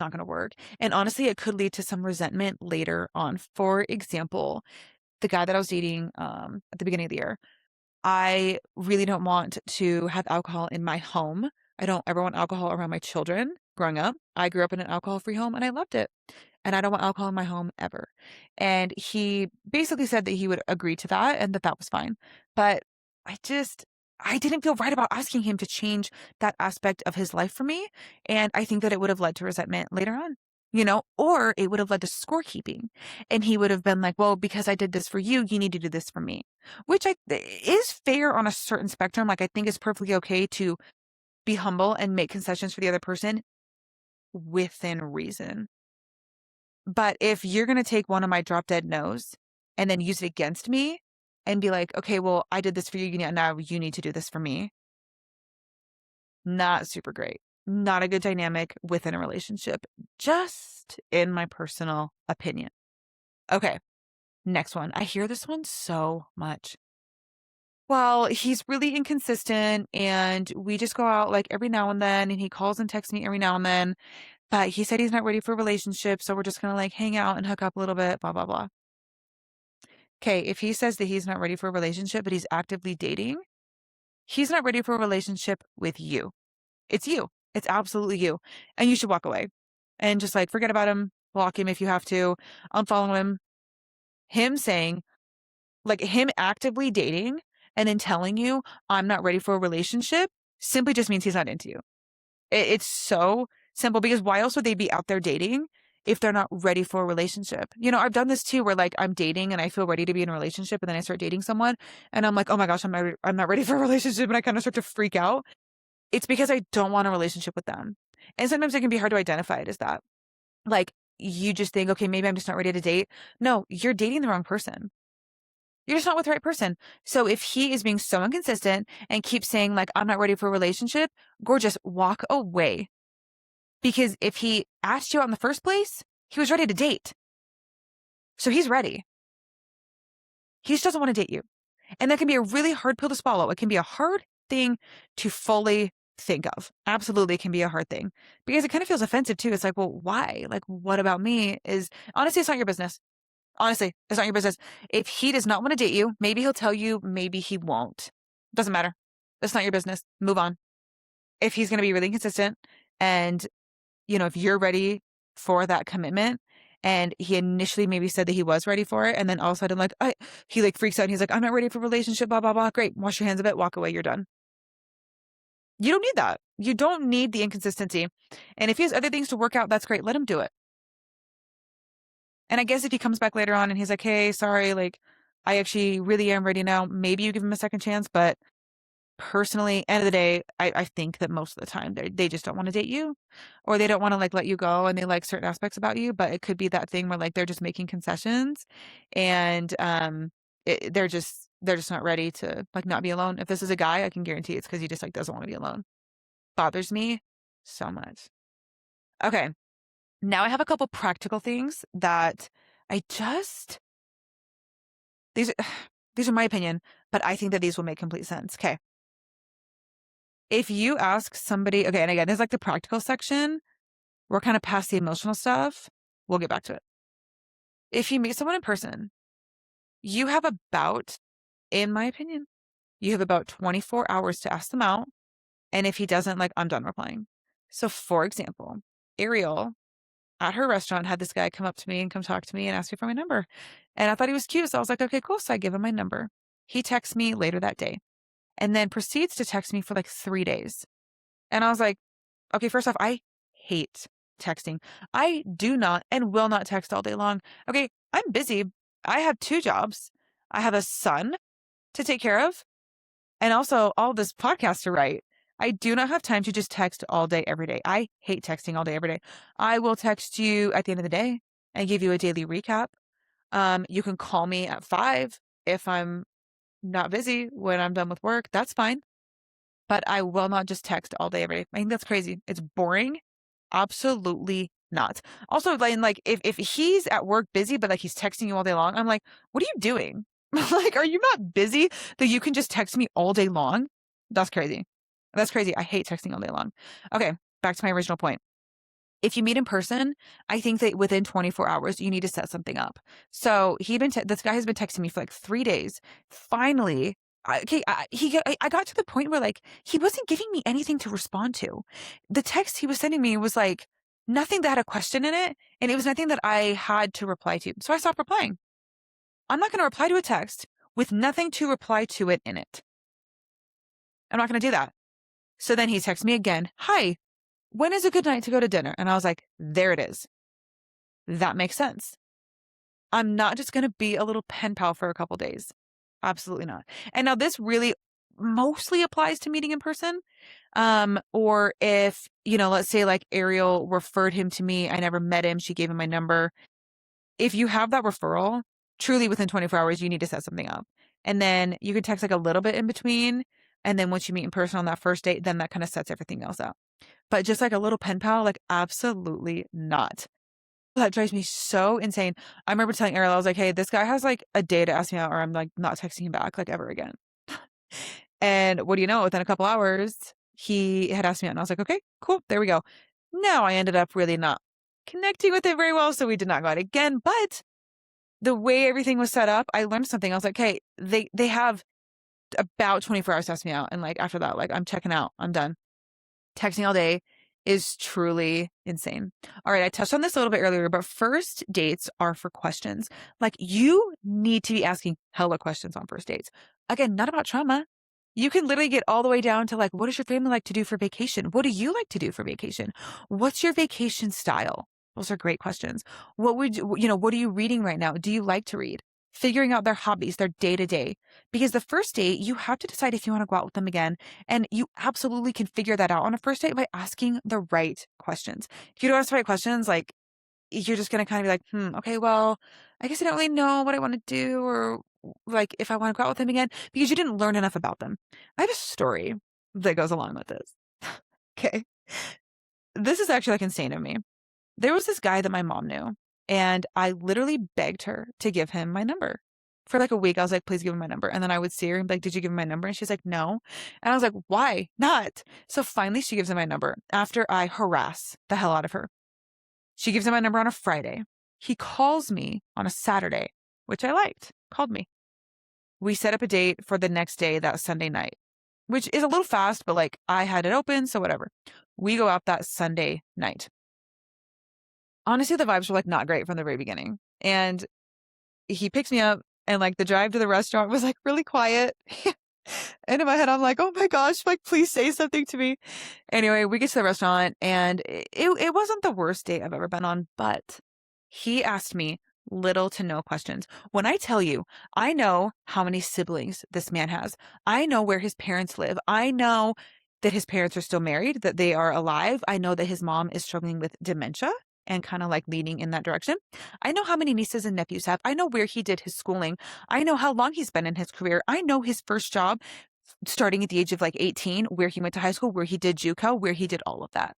not going to work. And honestly, it could lead to some resentment later on. For example, the guy that I was dating at the beginning of the year, I really don't want to have alcohol in my home. I don't ever want alcohol around my children growing up. I grew up in an alcohol-free home and I loved it. And I don't want alcohol in my home ever. And he basically said that he would agree to that and that was fine. But I didn't feel right about asking him to change that aspect of his life for me. And I think that it would have led to resentment later on. Or it would have led to scorekeeping. And he would have been like, well, because I did this for you, you need to do this for me, which is fair on a certain spectrum. Like, I think it's perfectly okay to be humble and make concessions for the other person within reason. But if you're going to take one of my drop dead no's and then use it against me and be like, okay, well, I did this for you. Now you need to do this for me. Not super great. Not a good dynamic within a relationship, just in my personal opinion. Okay, next one. I hear this one so much. Well, he's really inconsistent and we just go out like every now and then and he calls and texts me every now and then, but he said he's not ready for a relationship, so we're just going to like hang out and hook up a little bit, blah, blah, blah. Okay, if he says that he's not ready for a relationship, but he's actively dating, he's not ready for a relationship with you. It's you. It's absolutely you. And you should walk away and just like forget about him, block him if you have to, unfollow him. Him saying, like him actively dating and then telling you, I'm not ready for a relationship, simply just means he's not into you. It's so simple because why else would they be out there dating if they're not ready for a relationship? I've done this too where like I'm dating and I feel ready to be in a relationship and then I start dating someone and I'm like, oh my gosh, I'm not ready for a relationship and I kind of start to freak out. It's because I don't want a relationship with them. And sometimes it can be hard to identify it as that. Like you just think, okay, maybe I'm just not ready to date. No, you're dating the wrong person. You're just not with the right person. So if he is being so inconsistent and keeps saying like, I'm not ready for a relationship, gorgeous, walk away. Because if he asked you out in the first place, he was ready to date. So he's ready. He just doesn't want to date you. And that can be a really hard pill to swallow. It can be a hard thing to fully think of. Absolutely, it can be a hard thing because it kind of feels offensive too. It's like, well, why? Like, what about me is honestly, it's not your business. Honestly, it's not your business. If he does not want to date you, maybe he'll tell you, maybe he won't. Doesn't matter. It's not your business. Move on. if he's going to be really consistent and, if you're ready for that commitment, and he initially maybe said that he was ready for it, and then all of a sudden, he freaks out and he's like, I'm not ready for a relationship, blah, blah, blah. Great. Wash your hands of it, walk away, you're done. You don't need that. You don't need the inconsistency. And if he has other things to work out, that's great. Let him do it. And I guess if he comes back later on and he's like, hey, sorry, I actually really am ready now, maybe you give him a second chance. But personally, end of the day, I think that most of the time they just don't want to date you, or they don't want to let you go, and they like certain aspects about you. But it could be that thing where they're just making concessions, and they're just not ready to not be alone. If this is a guy, I can guarantee it's because he just doesn't want to be alone. Bothers me so much. Okay, now I have a couple practical things that I just these are my opinion, but I think that these will make complete sense. Okay. If you ask somebody, okay, and again, there's the practical section. We're kind of past the emotional stuff. We'll get back to it. If you meet someone in person, you have about, in my opinion, you have about 24 hours to ask them out. And if he doesn't, I'm done replying. So for example, Ariel at her restaurant had this guy come up to me and come talk to me and ask me for my number. And I thought he was cute. So I was like, okay, cool. So I give him my number. He texts me later that day and then proceeds to text me for 3 days. And I was like, okay, first off, I hate texting. I do not and will not text all day long. Okay, I'm busy. I have 2 jobs. I have a son to take care of, and also all this podcast to write. I do not have time to just text all day, every day. I hate texting all day, every day. I will text you at the end of the day and give you a daily recap. You can call me at 5 if I'm not busy when I'm done with work. That's fine. But I will not just text all day, every day. I think that's crazy. It's boring. Absolutely not. Also, if he's at work busy, but he's texting you all day long, I'm like, what are you doing? Are you not busy that you can just text me all day long? That's crazy. That's crazy. I hate texting all day long. Okay, back to my original point. If you meet in person, I think that within 24 hours, you need to set something up. So this guy has been texting me for 3 days. Finally, I got to the point where he wasn't giving me anything to respond to. The text he was sending me was nothing that had a question in it, and it was nothing that I had to reply to. So I stopped replying. I'm not going to reply to a text with nothing to reply to it in it. I'm not going to do that. So then he texts me again. Hi, when is a good night to go to dinner? And I was like, there it is. That makes sense. I'm not just going to be a little pen pal for a couple days. Absolutely not. And now this really mostly applies to meeting in person. Or if, let's say Ariel referred him to me. I never met him. She gave him my number. If you have that referral, truly within 24 hours, you need to set something up. And then you can text a little bit in between. And then once you meet in person on that first date, then that kind of sets everything else out. But just a little pen pal, absolutely not. That drives me so insane. I remember telling Ariel, I was like, hey, this guy has a day to ask me out, or I'm not texting him back ever again. And what do you know? Within a couple hours, he had asked me out, and I was like, okay, cool. There we go. Now I ended up really not connecting with it very well. So we did not go out again. But the way everything was set up, I learned something. I was like, hey, they have about 24 hours to ask me out. And after that, I'm checking out. I'm done. Texting all day is truly insane. All right, I touched on this a little bit earlier, but first dates are for questions. You need to be asking hella questions on first dates. Again, not about trauma. You can literally get all the way down to what does your family like to do for vacation? What do you like to do for vacation? What's your vacation style? Those are great questions. What are you reading right now? Do you like to read? Figuring out their hobbies, their day-to-day. Because the first date, you have to decide if you want to go out with them again. And you absolutely can figure that out on a first date by asking the right questions. If you don't ask the right questions, you're just going to kind of be okay, well, I guess I don't really know what I want to do, or if I want to go out with them again, because you didn't learn enough about them. I have a story that goes along with this. Okay. This is actually insane of me. There was this guy that my mom knew. And I literally begged her to give him my number. For a week, I was like, please give him my number. And then I would see her and be like, did you give him my number? And she's like, no. And I was like, why not? So finally, she gives him my number after I harass the hell out of her. She gives him my number on a Friday. He calls me on a Saturday, which I liked, called me. We set up a date for the next day, that Sunday night. which is a little fast, but like I had it open, so whatever. We go out that Sunday night. Honestly, the vibes were like not great from the very beginning. And he picks me up, and like the drive to the restaurant was like really quiet. And in my head, I'm like, oh my gosh, like, please say something to me. Anyway, we get to the restaurant, and it wasn't the worst date I've ever been on, but he asked me little to no questions. When I tell you, I know how many siblings this man has, I know where his parents live, I know that his parents are still married, that they are alive, I know that his mom is struggling with dementia and kind of like leaning in that direction. I know how many nieces and nephews have. I know where he did his schooling. I know how long he's been in his career. I know his first job starting at the age of like 18, where he went to high school, where he did JUCO, where he did all of that.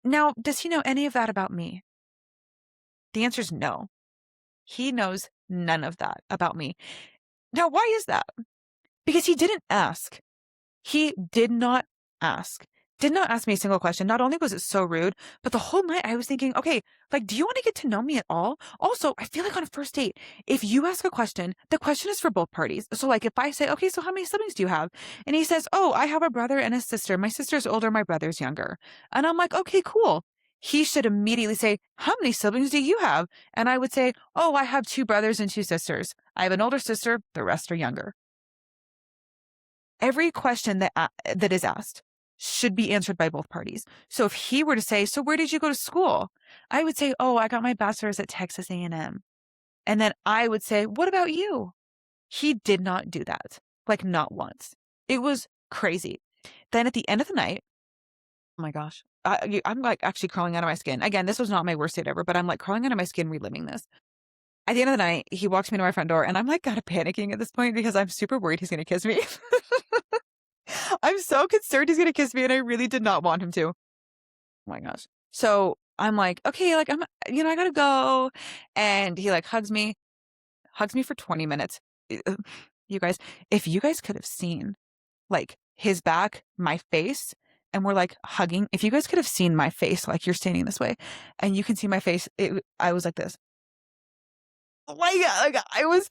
Now, does he know any of that about me? The answer is no. He knows none of that about me. Now, why is that? Because he didn't ask. He did not ask. Did not ask me a single question. Not only was it so rude, but the whole night I was thinking, okay, like, do you want to get to know me at all? Also, I feel like on a first date, if you ask a question, the question is for both parties. So like if I say, okay, so how many siblings do you have? And he says, oh, I have a brother and a sister. My sister's older, my brother's younger. And I'm like, okay, cool. He should immediately say, how many siblings do you have? And I would say, oh, I have 2 brothers and 2 sisters. I have an older sister. The rest are younger. Every question that is asked should be answered by both parties. So if he were to say, so where did you go to school? I would say, oh, I got my bachelor's at Texas A&M. And then I would say, what about you? He did not do that. Like not once. It was crazy. Then at the end of the night, oh my gosh, I'm like actually crawling out of my skin. Again, this was not my worst date ever, but I'm like crawling out of my skin reliving this. At the end of the night, he walks me to my front door, and I'm like kind of panicking at this point because I'm super worried he's going to kiss me. I'm so concerned he's going to kiss me, and I really did not want him to. Oh my gosh. So I'm like, okay, like I gotta go. And he like hugs me for 20 minutes. You guys, if you guys could have seen like his back, my face, and we're like hugging, if you guys could have seen my face, like you're standing this way and you can see my face, I was like this. Like I was,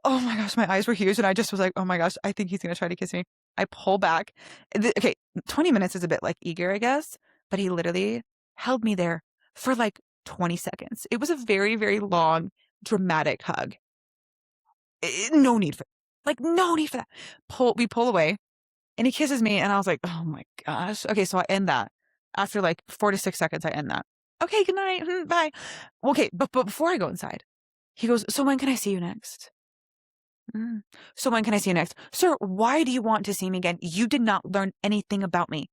oh my gosh, my eyes were huge. And I just was like, oh my gosh, I think he's going to try to kiss me. I pull back. Okay, 20 minutes is a bit like eager, I guess. But he literally held me there for like 20 seconds. It was a very, very long, dramatic hug. No need for that. We pull away and he kisses me. And I was like, oh my gosh. Okay, so I end that. After like 4 to 6 seconds, I end that. Okay, good night. Bye. Okay, but before I go inside, he goes, so when can I see you next? So when can I see you next? Sir, why do you want to see me again? You did not learn anything about me.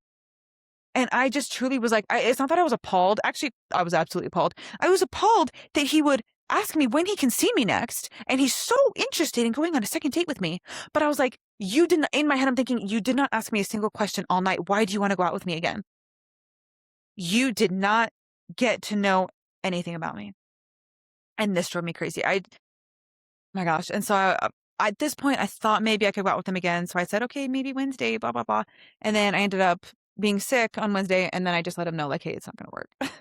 And I just truly was like, it's not that I was appalled. Actually, I was absolutely appalled. I was appalled that he would ask me when he can see me next. And he's so interested in going on a second date with me. But I was like, you didn't, in my head, I'm thinking, you did not ask me a single question all night. Why do you want to go out with me again? You did not get to know anything about me. And this drove me crazy. My gosh. And so at this point, I thought maybe I could go out with him again. So I said, okay, maybe Wednesday, blah, blah, blah. And then I ended up being sick on Wednesday. And then I just let him know, like, hey, it's not going to work.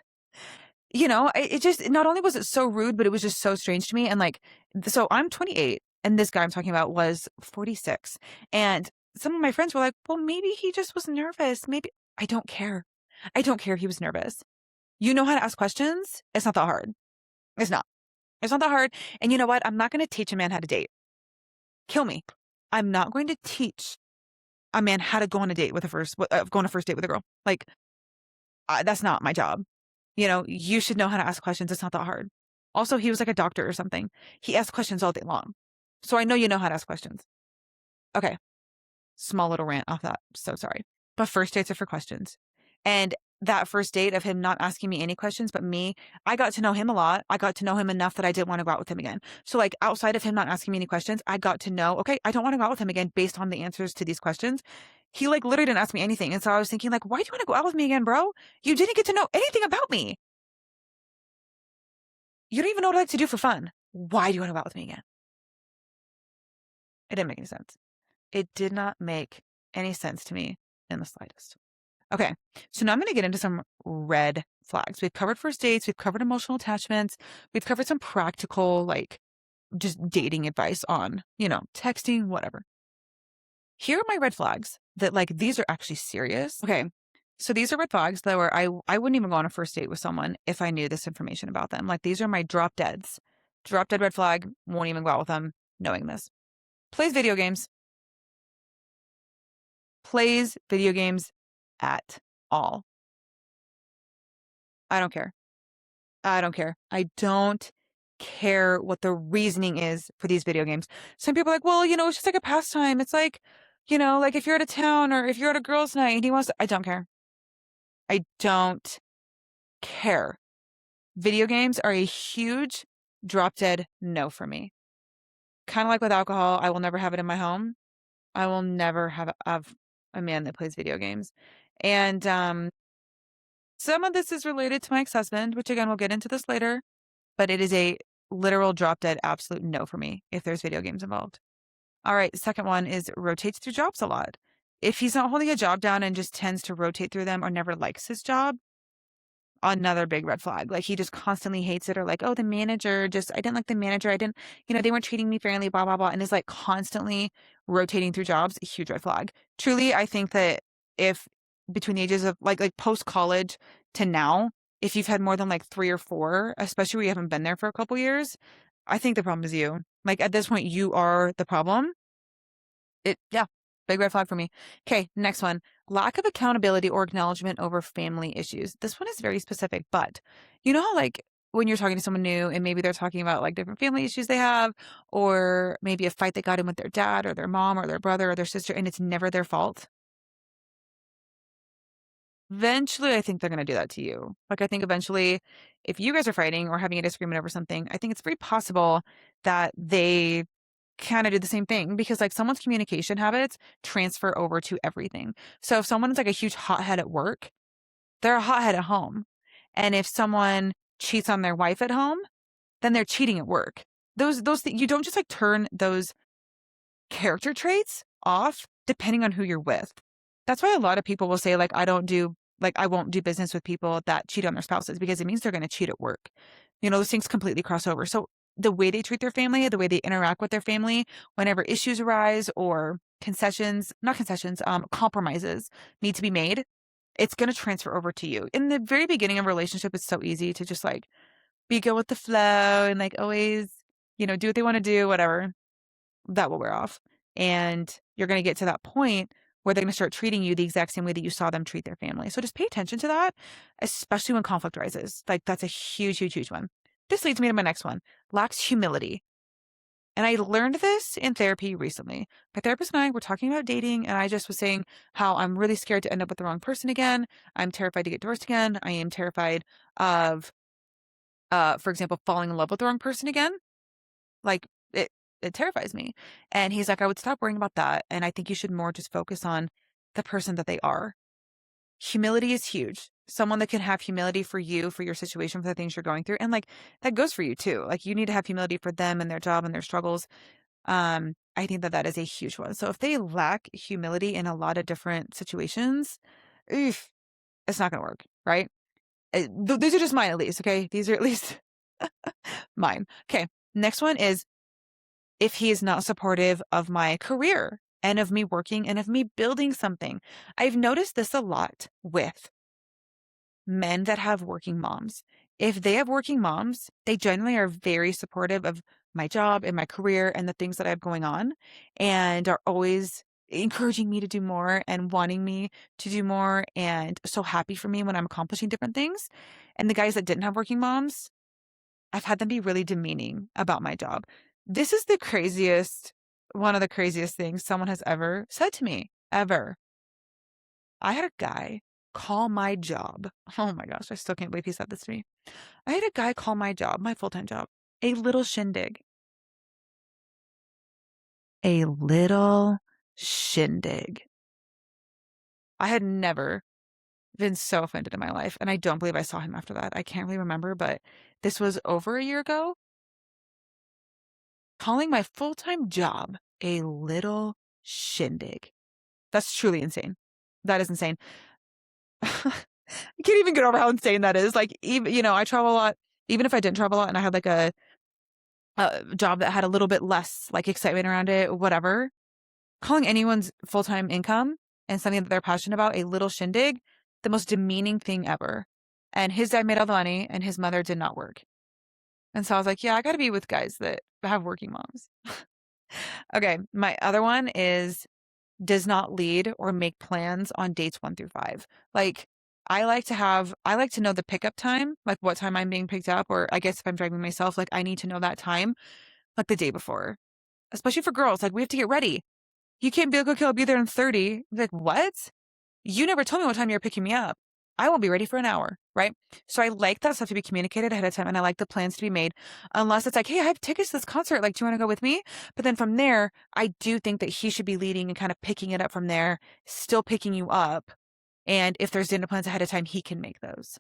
It just, not only was it so rude, but it was just so strange to me. And like, so I'm 28 and this guy I'm talking about was 46. And some of my friends were like, well, maybe he just was nervous. Maybe I don't care. I don't care if he was nervous. You know how to ask questions. It's not that hard. It's not. It's not that hard. And you know what? I'm not going to teach a man how to date. Kill me. I'm not going to teach a man how to go on a date with go on a first date with a girl. Like, that's not my job. You should know how to ask questions. It's not that hard. Also, he was like a doctor or something. He asked questions all day long. So I know you know how to ask questions. Okay. Small little rant off that. So sorry. But first dates are for questions. And that first date of him not asking me any questions, but me, I got to know him a lot. I got to know him enough that I didn't want to go out with him again. So like outside of him not asking me any questions, I got to know, okay, I don't want to go out with him again based on the answers to these questions. He like literally didn't ask me anything. And so I was thinking like, why do you want to go out with me again, bro? You didn't get to know anything about me. You don't even know what I like to do for fun. Why do you want to go out with me again? It didn't make any sense. It did not make any sense to me in the slightest. Okay, so now I'm going to get into some red flags. We've covered first dates. We've covered emotional attachments. We've covered some practical, like just dating advice on, texting, whatever. Here are my red flags that like these are actually serious. Okay. So these are red flags that were I wouldn't even go on a first date with someone if I knew this information about them. Like these are my drop deads. Drop dead red flag, won't even go out with them knowing this. Plays video games. Plays video games at all. I don't care. I don't care. I don't care what the reasoning is for these video games. Some people are like, well, it's just like a pastime. It's like, like if you're at a town or if you're at a girls' night and he wants to, I don't care. I don't care. Video games are a huge drop dead no for me. Kind of like with alcohol, I will never have it in my home. I will never have a man that plays video games. And some of this is related to my ex-husband, which again, we'll get into this later, but it is a literal drop dead absolute no for me if there's video games involved. All right, second one is rotates through jobs a lot. If he's not holding a job down and just tends to rotate through them or never likes his job, another big red flag. Like he just constantly hates it or like, oh, the manager I didn't like the manager. I didn't, they weren't treating me fairly, blah, blah, blah. And is like constantly rotating through jobs, a huge red flag. Truly, I think that if between the ages of like post-college to now, if you've had more than like 3 or 4, especially where you haven't been there for a couple years, I think the problem is you. Like at this point, you are the problem. Yeah, big red flag for me. Okay, next one. Lack of accountability or acknowledgement over family issues. This one is very specific, but you know how like when you're talking to someone new and maybe they're talking about like different family issues they have, or maybe a fight that got in with their dad or their mom or their brother or their sister, and it's never their fault. Eventually, I think they're going to do that to you. Like, I think eventually, if you guys are fighting or having a disagreement over something, I think it's very possible that they kind of do the same thing because, like, someone's communication habits transfer over to everything. So, if someone's like a huge hothead at work, they're a hothead at home. And if someone cheats on their wife at home, then they're cheating at work. Those things, you don't just like turn those character traits off depending on who you're with. That's why a lot of people will say, like, I won't do business with people that cheat on their spouses because it means they're going to cheat at work. Those things completely cross over. So the way they treat their family, the way they interact with their family, whenever issues arise or compromises need to be made, it's going to transfer over to you. In the very beginning of a relationship, it's so easy to just like be go with the flow and like always, do what they want to do, whatever. That will wear off. And you're going to get to that point where they're going to start treating you the exact same way that you saw them treat their family. So just pay attention to that, especially when conflict rises. Like that's a huge, huge, huge one. This leads me to my next one. Lacks humility. And I learned this in therapy recently. My therapist and I were talking about dating, and I just was saying how I'm really scared to end up with the wrong person again. I'm terrified to get divorced again. I am terrified of, for example, falling in love with the wrong person again. Like it terrifies me. And he's like, I would stop worrying about that. And I think you should more just focus on the person that they are. Humility is huge. Someone that can have humility for you, for your situation, for the things you're going through. And like, that goes for you too. Like you need to have humility for them and their job and their struggles. I think that is a huge one. So if they lack humility in a lot of different situations, it's not going to work. Right. These are just mine at least. Okay. These are at least mine. Okay. Next one is, if he is not supportive of my career and of me working and of me building something. I've noticed this a lot with men that have working moms. If they have working moms, they generally are very supportive of my job and my career and the things that I have going on and are always encouraging me to do more and wanting me to do more and so happy for me when I'm accomplishing different things. And the guys that didn't have working moms, I've had them be really demeaning about my job. This is one of the craziest things someone has ever said to me, ever. I had a guy call my job. Oh my gosh, I still can't believe he said this to me. I had a guy call my job, my full-time job, a little shindig. A little shindig. I had never been so offended in my life, and I don't believe I saw him after that. I can't really remember, but this was over a year ago. Calling my full-time job a little shindig. That's truly insane. That is insane. I can't even get over how insane that is. Like, even, I travel a lot. Even if I didn't travel a lot and I had like a job that had a little bit less like excitement around it, whatever, calling anyone's full-time income and something that they're passionate about a little shindig, the most demeaning thing ever. And his dad made all the money and his mother did not work. And so I was like, yeah, I got to be with guys that have working moms. Okay, my other one is does not lead or make plans on dates 1 through 5. Like, I like to know the pickup time, like what time I'm being picked up, or I guess if I'm driving myself, like I need to know that time, like the day before. Especially for girls, like we have to get ready. You can't be like, okay, I'll be there in 30. Like, what? You never told me what time you're picking me up. I won't be ready for an hour, right? So I like that stuff to be communicated ahead of time, and I like the plans to be made, unless it's like, hey, I have tickets to this concert. Like, do you want to go with me? But then from there, I do think that he should be leading and kind of picking it up from there, still picking you up. And if there's dinner plans ahead of time, he can make those.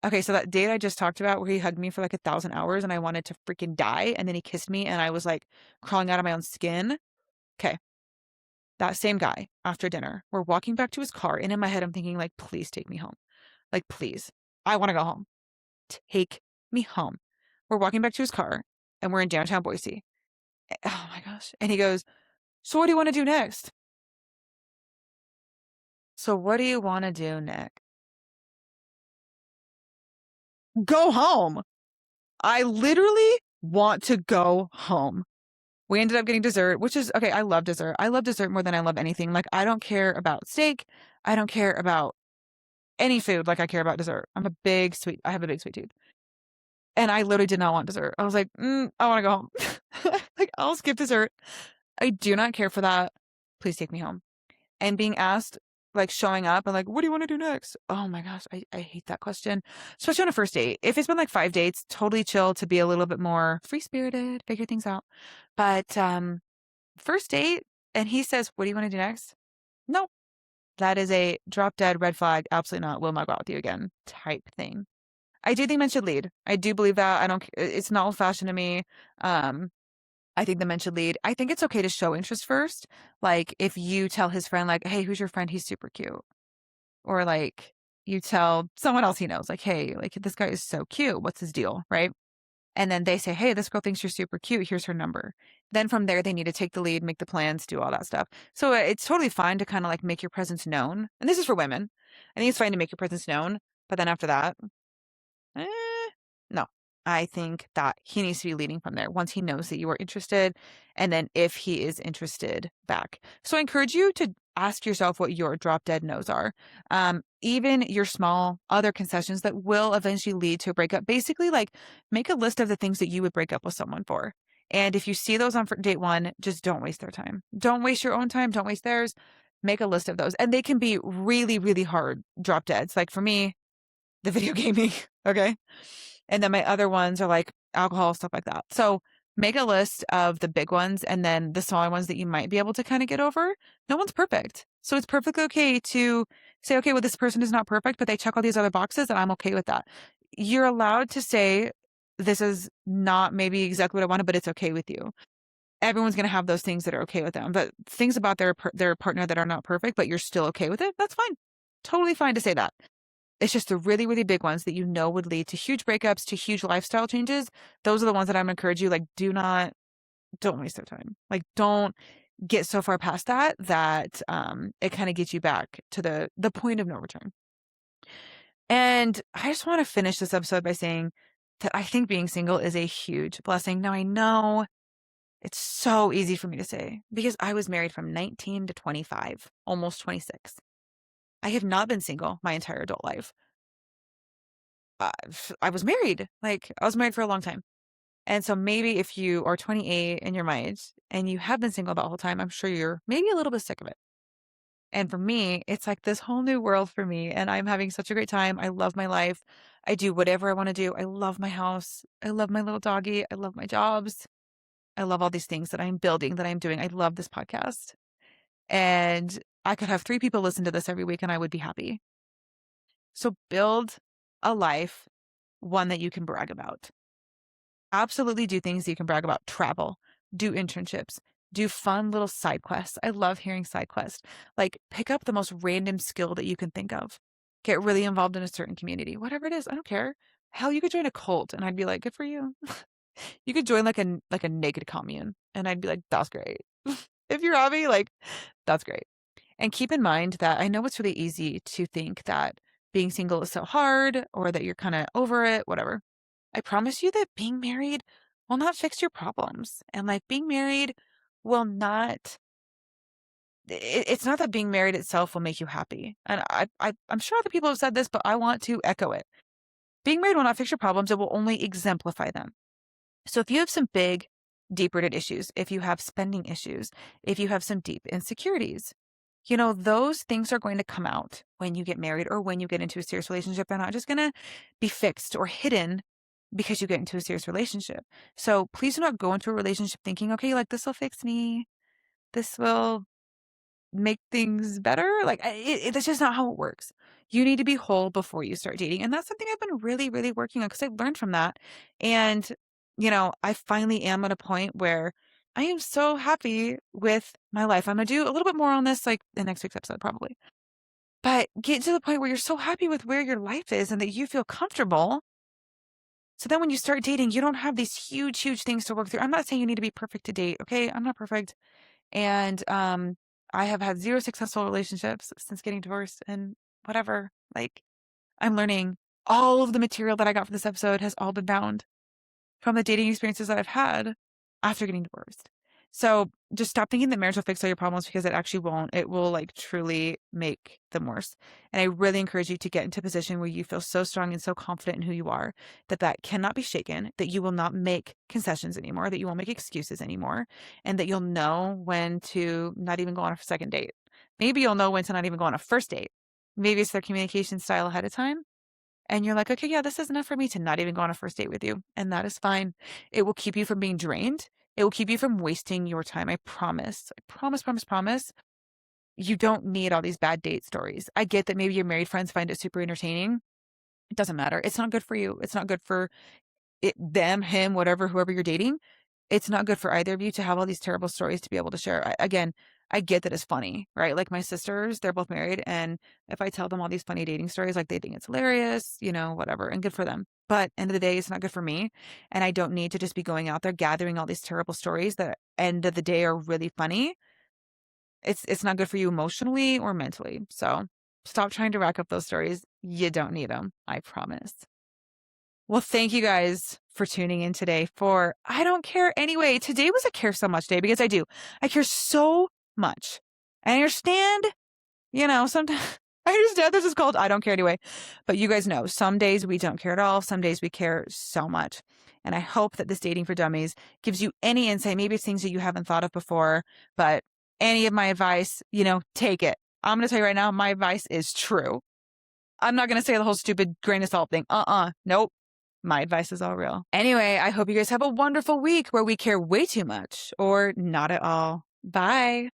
Okay, so that date I just talked about where he hugged me for like 1,000 hours and I wanted to freaking die, and then he kissed me and I was like crawling out of my own skin. Okay, that same guy after dinner, we're walking back to his car, and in my head, I'm thinking, like, please take me home. Like, please, I want to go home. Take me home. We're walking back to his car, and we're in downtown Boise. Oh my gosh. And he goes, so what do you want to do next? So what do you want to do next? Go home. I literally want to go home. We ended up getting dessert, which is okay. I love dessert. I love dessert more than I love anything. Like, I don't care about steak. I don't care about any food like I care about dessert. I have a big sweet tooth. And I literally did not want dessert. I was like, I want to go home. Like, I'll skip dessert. I do not care for that. Please take me home. And being asked, like showing up and like, what do you want to do next? Oh my gosh, I hate that question, especially on a first date. If it's been like 5 dates, totally chill to be a little bit more free spirited, figure things out. But first date, and he says, what do you want to do next? Nope. That is a drop dead red flag. Absolutely not. Will not go out with you again type thing. I do think men should lead. I do believe that. I don't, it's not old fashioned to me. I think the men should lead. I think it's okay to show interest first. Like if you tell his friend, like, hey, who's your friend? He's super cute. Or like you tell someone else he knows, like, hey, like this guy is so cute. What's his deal? Right. And then they say, hey, this girl thinks you're super cute. Here's her number. Then from there, they need to take the lead, make the plans, do all that stuff. So it's totally fine to kind of like make your presence known. And this is for women. I think it's fine to make your presence known. But then after that, Eh, no, I think that he needs to be leading from there once he knows that you are interested. And then if he is interested back. So I encourage you to ask yourself what your drop dead no's are. Even your small other concessions that will eventually lead to a breakup. Basically, like make a list of the things that you would break up with someone for. And if you see those on date 1, just don't waste their time. Don't waste your own time. Don't waste theirs. Make a list of those. And they can be really, really hard drop deads. Like for me, the video gaming. Okay. And then my other ones are like alcohol, stuff like that. So make a list of the big ones and then the smaller ones that you might be able to kind of get over. No one's perfect. So it's perfectly okay to say, okay, well, this person is not perfect, but they check all these other boxes and I'm okay with that. You're allowed to say, this is not maybe exactly what I wanted, but it's okay with you. Everyone's going to have those things that are okay with them, but things about their partner that are not perfect, but you're still okay with it. That's fine. Totally fine to say that. It's just the really, really big ones that you know would lead to huge breakups, to huge lifestyle changes. Those are the ones that I'm going to encourage you, like, don't waste their time. Like, don't get so far past that it kind of gets you back to the point of no return. And I just want to finish this episode by saying that I think being single is a huge blessing. Now, I know it's so easy for me to say because I was married from 19 to 25, almost 26. I have not been single my entire adult life. I was married. Like, I was married for a long time. And so maybe if you are 28 and you're my age and you have been single the whole time, I'm sure you're maybe a little bit sick of it. And for me, it's like this whole new world for me. And I'm having such a great time. I love my life. I do whatever I want to do. I love my house. I love my little doggy. I love my jobs. I love all these things that I'm building, that I'm doing. I love this podcast. And I could have 3 people listen to this every week and I would be happy. So build a life, one that you can brag about. Absolutely do things that you can brag about. Travel, do internships, do fun little side quests. I love hearing side quests. Like pick up the most random skill that you can think of. Get really involved in a certain community, whatever it is. I don't care. Hell, you could join a cult and I'd be like, good for you. You could join like a naked commune and I'd be like, that's great. if you're happy, like, that's great. And keep in mind that I know it's really easy to think that being single is so hard or that you're kind of over it, whatever. I promise you that being married will not fix your problems. And like being married will not, it's not that being married itself will make you happy. And I'm sure other people have said this, but I want to echo it. Being married will not fix your problems. It will only exemplify them. So if you have some big, deep rooted issues, if you have spending issues, if you have some deep insecurities, those things are going to come out when you get married or when you get into a serious relationship. They're not just going to be fixed or hidden because you get into a serious relationship. So please do not go into a relationship thinking, okay, like this will fix me. This will make things better. Like that's just not how it works. You need to be whole before you start dating. And that's something I've been really, really working on because I've learned from that. And, I finally am at a point where I am so happy with my life. I'm going to do a little bit more on this like the next week's episode, probably. But get to the point where you're so happy with where your life is and that you feel comfortable. So then when you start dating, you don't have these huge, huge things to work through. I'm not saying you need to be perfect to date. Okay. I'm not perfect. And I have had 0 successful relationships since getting divorced and whatever. Like, I'm learning all of the material that I got for this episode has all been bound from the dating experiences that I've had after getting divorced. So just stop thinking that marriage will fix all your problems because it actually won't. It will like truly make them worse. And I really encourage you to get into a position where you feel so strong and so confident in who you are that cannot be shaken, that you will not make concessions anymore, that you won't make excuses anymore, and that you'll know when to not even go on a second date. Maybe you'll know when to not even go on a first date. Maybe it's their communication style ahead of time. And you're like, okay, yeah, this is enough for me to not even go on a first date with you. And that is fine. It will keep you from being drained. It will keep you from wasting your time. I promise. I promise, promise, promise. You don't need all these bad date stories. I get that maybe your married friends find it super entertaining. It doesn't matter. It's not good for you. It's not good for them, him, whatever, whoever you're dating. It's not good for either of you to have all these terrible stories to be able to share. I get that it's funny, right? Like my sisters, they're both married. And if I tell them all these funny dating stories, like they think it's hilarious, whatever, and good for them. But end of the day, it's not good for me. And I don't need to just be going out there gathering all these terrible stories that end of the day are really funny. It's not good for you emotionally or mentally. So stop trying to rack up those stories. You don't need them. I promise. Well, thank you guys for tuning in today for I Don't Care Anyway. Today was a care so much day because I do. I care so much. I understand, sometimes I understand this is called I Don't Care Anyway. But you guys know some days we don't care at all. Some days we care so much. And I hope that this Dating for Dummies gives you any insight. Maybe it's things that you haven't thought of before, but any of my advice, take it. I'm going to tell you right now, my advice is true. I'm not going to say the whole stupid grain of salt thing. Nope. My advice is all real. Anyway, I hope you guys have a wonderful week where we care way too much or not at all. Bye.